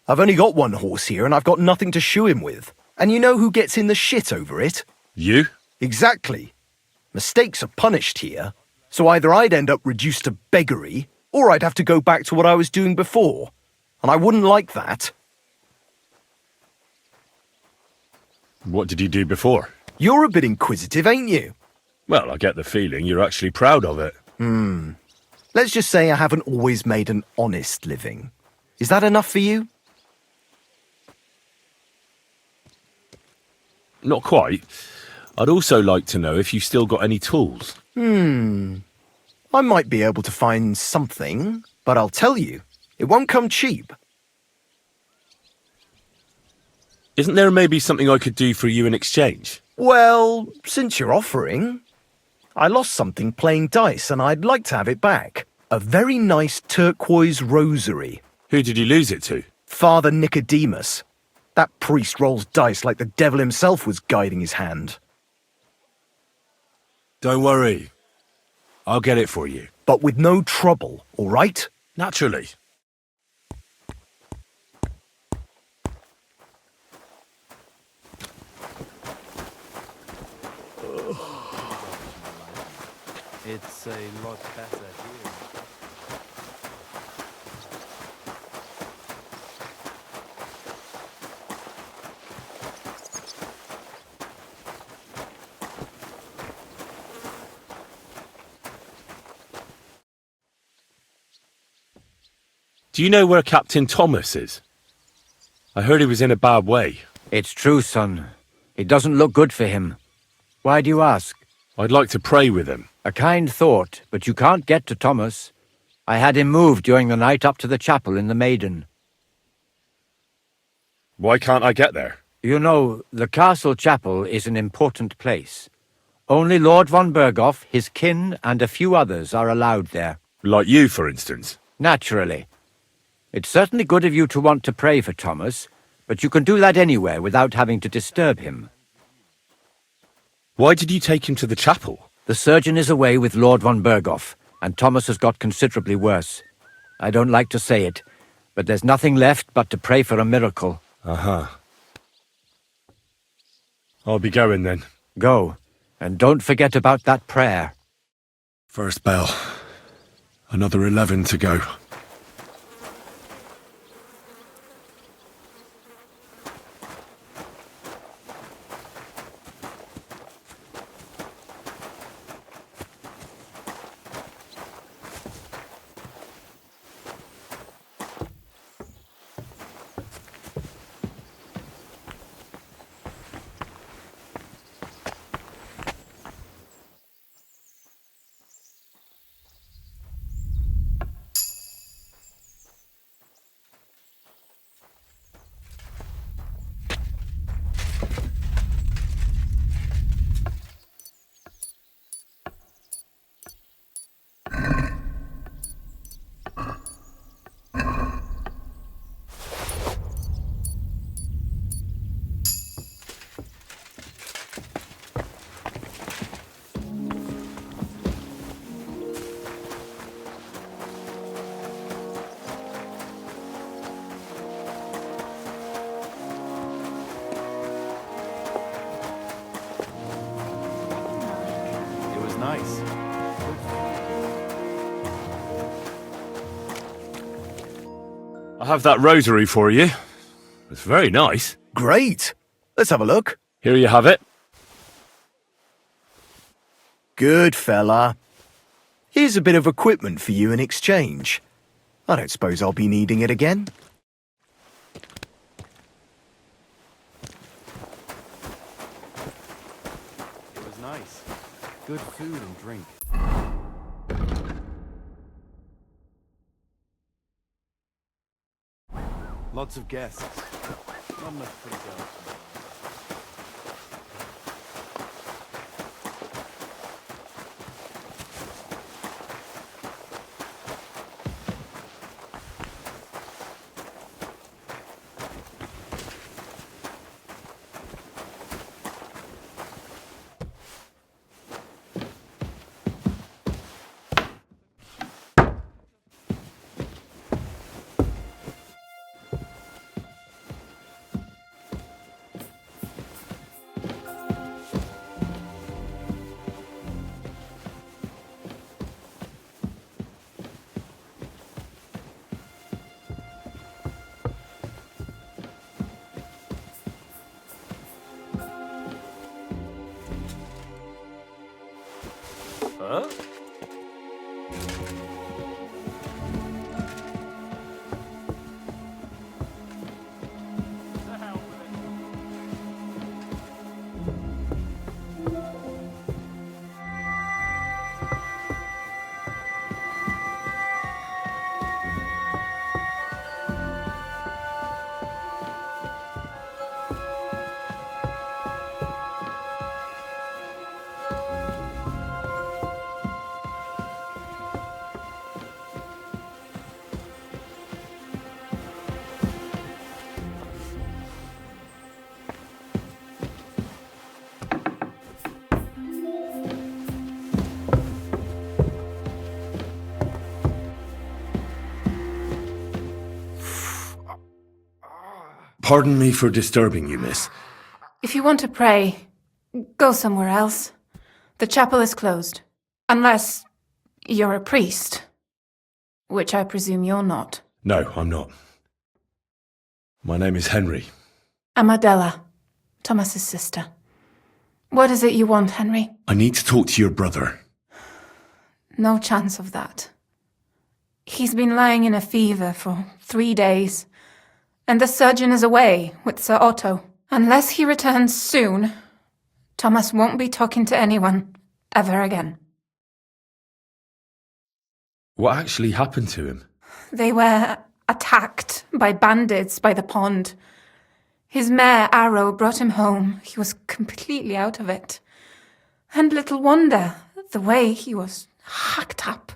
I've only got one horse here and I've got nothing to shoe him with. And you know who gets in the shit over it? You? Exactly. Mistakes are punished here. So either I'd end up reduced to beggary, or I'd have to go back to what I was doing before. And I wouldn't like that. What did you do before? You're a bit inquisitive, ain't you? Well, I get the feeling you're actually proud of it. Let's just say I haven't always made an honest living. Is that enough for you? Not quite. I'd also like to know if you've still got any tools. I might be able to find something, but I'll tell you, it won't come cheap. Isn't there maybe something I could do for you in exchange? Well, since you're offering, I lost something playing dice and I'd like to have it back. A very nice turquoise rosary. Who did you lose it to? Father Nicodemus. That priest rolls dice like the devil himself was guiding his hand. Don't worry. I'll get it for you. But with no trouble, all right? Naturally. It's a lot better here. Do you know where Captain Thomas is? I heard he was in a bad way. It's true, son. It doesn't look good for him. Why do you ask? I'd like to pray with him. A kind thought, but you can't get to Thomas. I had him moved during the night up to the chapel in the Maiden. Why can't I get there? You know, the castle chapel is an important place. Only Lord von Berghoff, his kin, and a few others are allowed there. Like you, for instance? Naturally. It's certainly good of you to want to pray for Thomas, but you can do that anywhere without having to disturb him. Why did you take him to the chapel? The surgeon is away with Lord von Berghoff, and Thomas has got considerably worse. I don't like to say it, but there's nothing left but to pray for a miracle. I'll be going then. Go, and don't forget about that prayer. First bell. Another 11 to go. nice. I have that rosary for you. It's very nice. Great. Let's have a look. Here you have it. Good fella. Here's a bit of equipment for you in exchange. I don't suppose I'll be needing it again. It was nice. Good food and drink. Lots of guests. Not enough pretty girls. Huh? Pardon me for disturbing you, miss. If you want to pray, go somewhere else. The chapel is closed. Unless you're a priest. Which I presume you're not. No, I'm not. My name is Henry. I'm Adela, Thomas's sister. What is it you want, Henry? I need to talk to your brother. No chance of that. He's been lying in a fever for 3 days. And the surgeon is away with Sir Otto. Unless he returns soon, Thomas won't be talking to anyone ever again. What actually happened to him? They were attacked by bandits by the pond. His mare, Arrow, brought him home. He was completely out of it. And little wonder, the way he was hacked up.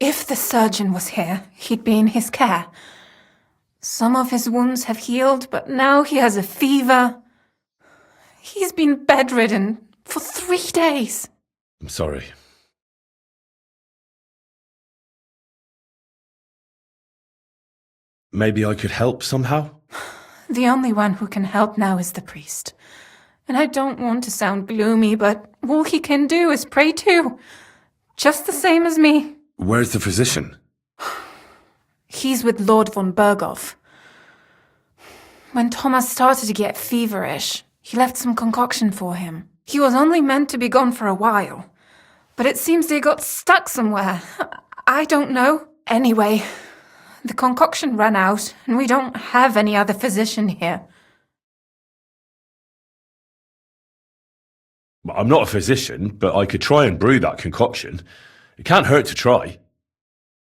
If the surgeon was here, he'd be in his care. Some of his wounds have healed, but now he has a fever. He's been bedridden for 3 days. I'm sorry. Maybe I could help somehow? The only one who can help now is the priest. And I don't want to sound gloomy, but all he can do is pray too. Just the same as me. Where's the physician? He's with Lord von Berghoff. When Thomas started to get feverish, he left some concoction for him. He was only meant to be gone for a while, but it seems they got stuck somewhere. I don't know. Anyway, the concoction ran out, and we don't have any other physician here. I'm not a physician, but I could try and brew that concoction. It can't hurt to try.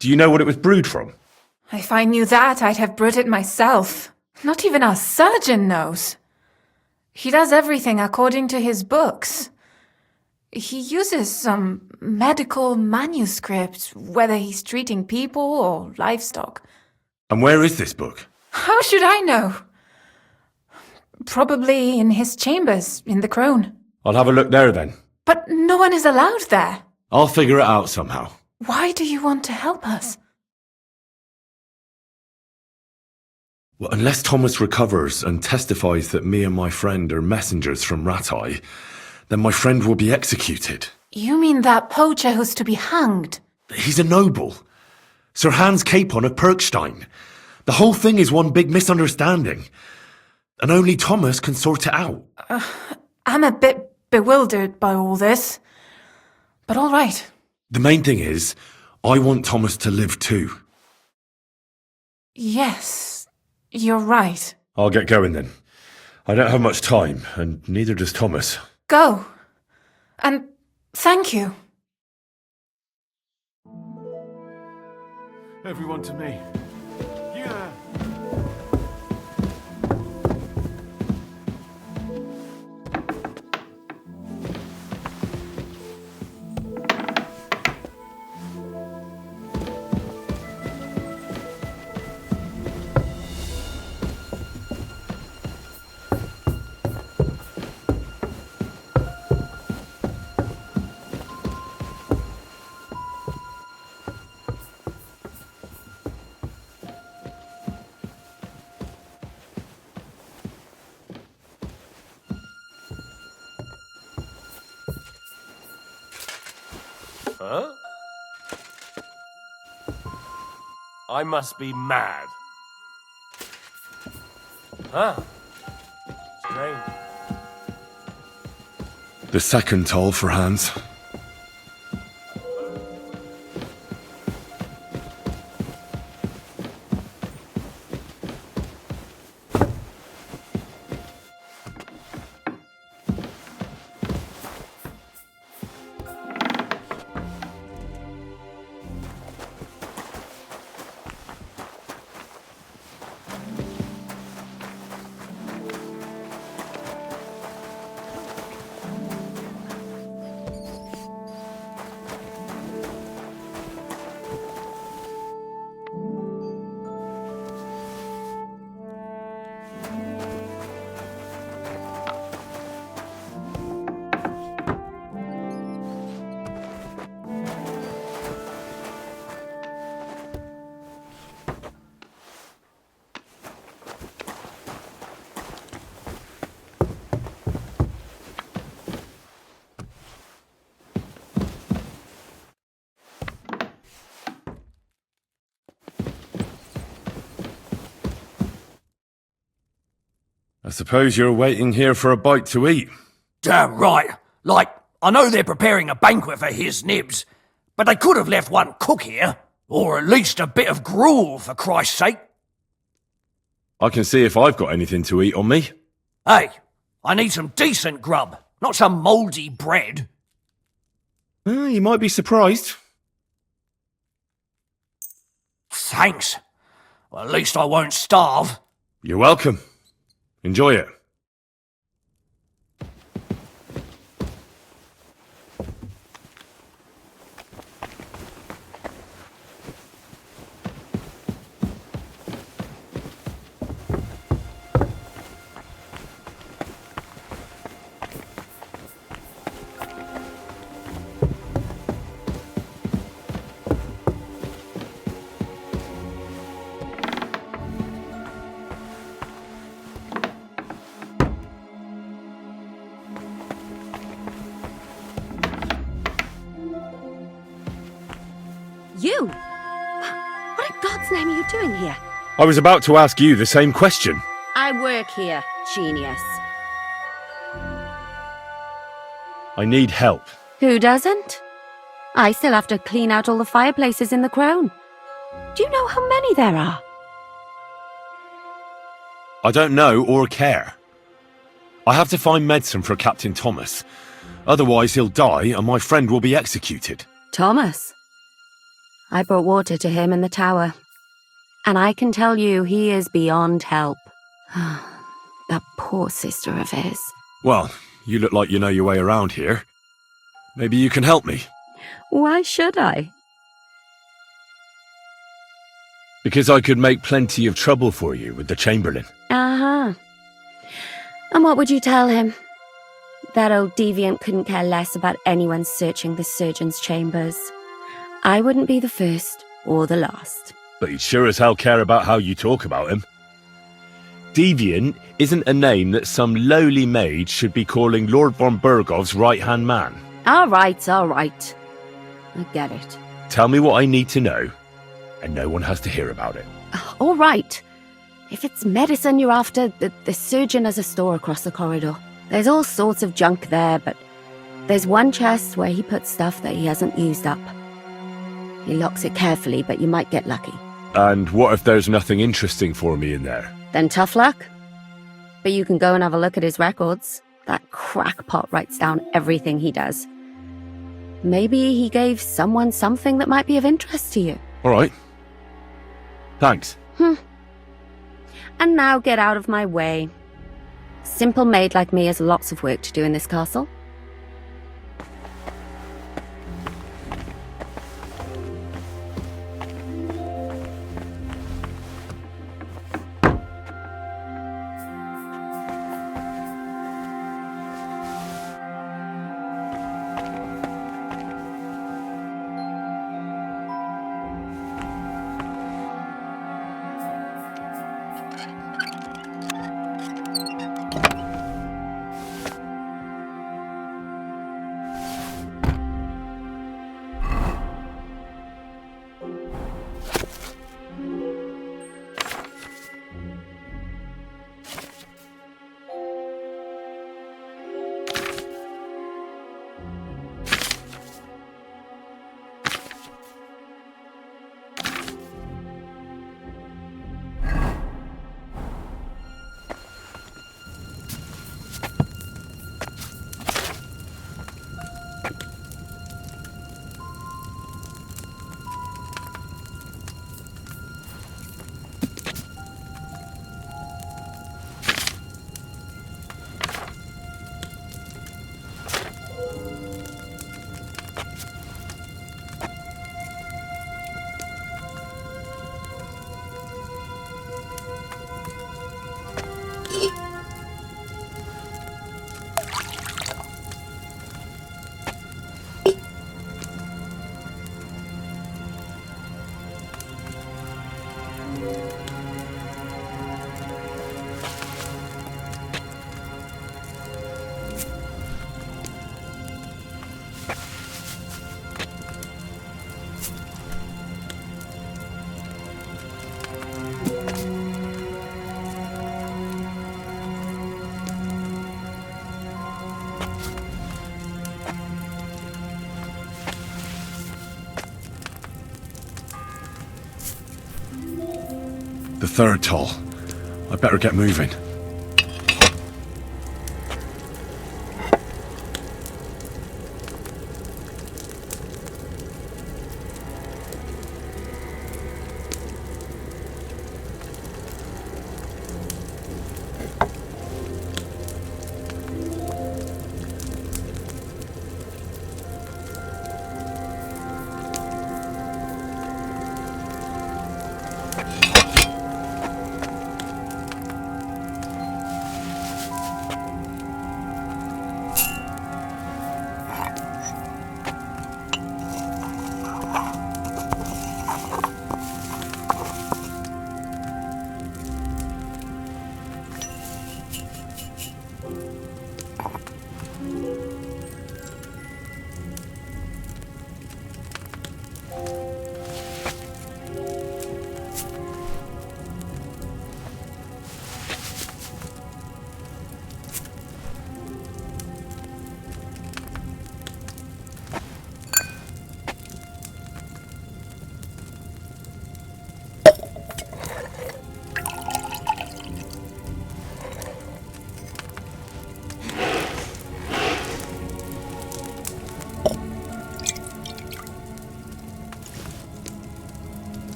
Do you know what it was brewed from? If I knew that, I'd have brewed it myself. Not even our surgeon knows. He does everything according to his books. He uses some medical manuscript, whether he's treating people or livestock. And where is this book? How should I know? Probably in his chambers, in the Crone. I'll have a look there then. But no one is allowed there. I'll figure it out somehow. Why do you want to help us? Well, unless Thomas recovers and testifies that me and my friend are messengers from Ratai, then my friend will be executed. You mean that poacher who's to be hanged? He's a noble. Sir Hans Capon of Perkstein. The whole thing is one big misunderstanding. And only Thomas can sort it out. I'm a bit bewildered by all this. But all right. The main thing is, I want Thomas to live too. Yes, you're right. I'll get going then. I don't have much time, and neither does Thomas. Go. And thank you. Everyone to me. Yeah. Huh? I must be mad. Huh? Strange. The second toll for Hans. I suppose you're waiting here for a bite to eat. Damn right. Like, I know they're preparing a banquet for his nibs, but they could have left one cook here. Or at least a bit of gruel, for Christ's sake. I can see if I've got anything to eat on me. Hey, I need some decent grub, not some mouldy bread. You might be surprised. Thanks. Well, at least I won't starve. You're welcome. Enjoy it. You? What in God's name are you doing here? I was about to ask you the same question. I work here, genius. I need help. Who doesn't? I still have to clean out all the fireplaces in the Crown. Do you know how many there are? I don't know or care. I have to find medicine for Captain Thomas. Otherwise he'll die and my friend will be executed. Thomas? I brought water to him in the tower. And I can tell you he is beyond help. That poor sister of his. Well, you look like you know your way around here. Maybe you can help me. Why should I? Because I could make plenty of trouble for you with the Chamberlain. Uh-huh. And what would you tell him? That old deviant couldn't care less about anyone searching the surgeon's chambers. I wouldn't be the first or the last. But he'd sure as hell care about how you talk about him. Deviant isn't a name that some lowly maid should be calling Lord von Bergov's right-hand man. All right. I get it. Tell me what I need to know, and no one has to hear about it. All right. If it's medicine you're after, the surgeon has a store across the corridor. There's all sorts of junk there, but there's one chest where he puts stuff that he hasn't used up. He locks it carefully, but you might get lucky. And what if there's nothing interesting for me in there? Then tough luck. But you can go and have a look at his records. That crackpot writes down everything he does. Maybe he gave someone something that might be of interest to you. All right. Thanks. And now get out of my way. Simple maid like me has lots of work to do in this castle. The third toll. I better get moving.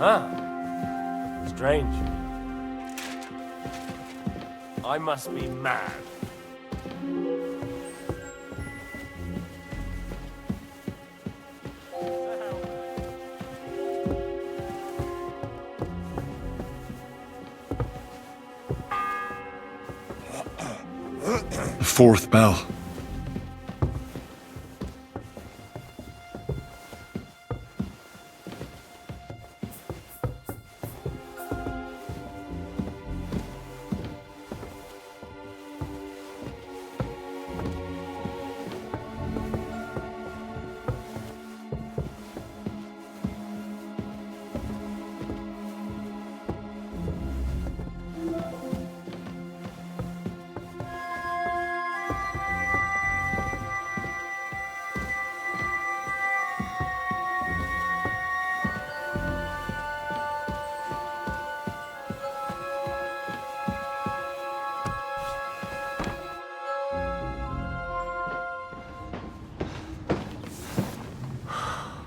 Huh. Strange. I must be mad. The fourth bell.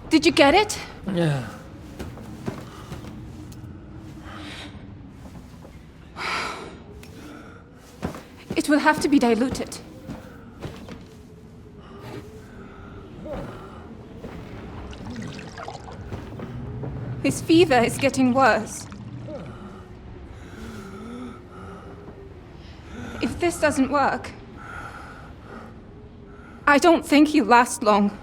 Did you get it? Yeah. It will have to be diluted. His fever is getting worse. If this doesn't work, I don't think he'll last long.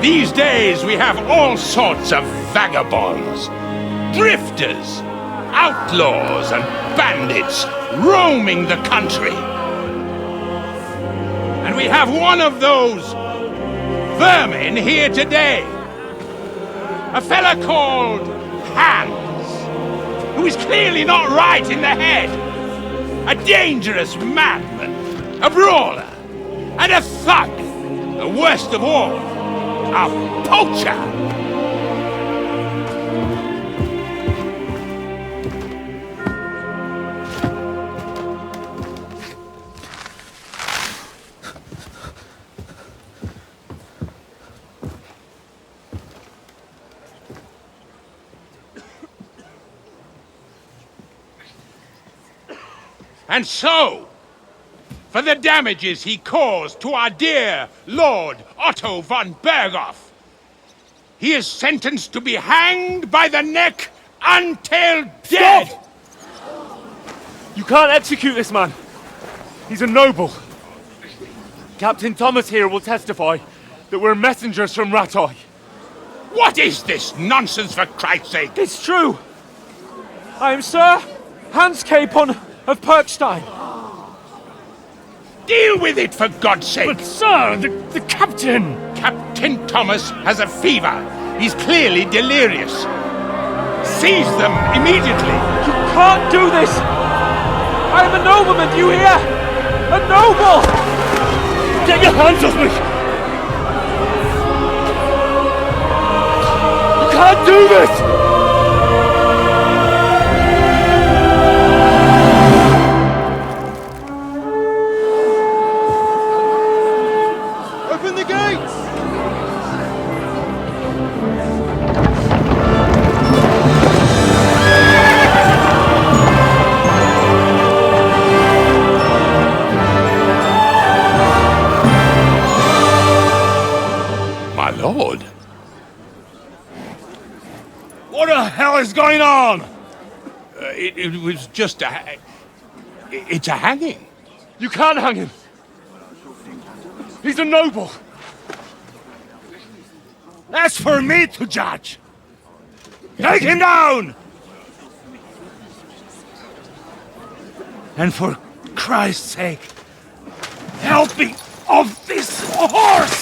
These days we have all sorts of vagabonds, drifters, outlaws and bandits roaming the country. And we have one of those vermin here today. A fella called Hans, who is clearly not right in the head. A dangerous madman, a brawler, and a thug. The worst of all, a poacher! And so, for the damages he caused to our dear Lord Otto von Berghoff, he is sentenced to be hanged by the neck until dead! Stop! You can't execute this man. He's a noble. Captain Thomas here will testify that we're messengers from Ratoy. What is this nonsense, for Christ's sake? It's true. I am Sir Hans Capon of Perkstein. Deal with it, for God's sake! But sir, the captain! Captain Thomas has a fever. He's clearly delirious. Seize them immediately! You can't do this! I am a nobleman, do you hear? A noble! Get your hands off me! Move it! Open the gates! My lord. What the hell is going on? It was just a... It's a hanging. You can't hang him. He's a noble. That's for me to judge. Take him down! And for Christ's sake, help me off this horse!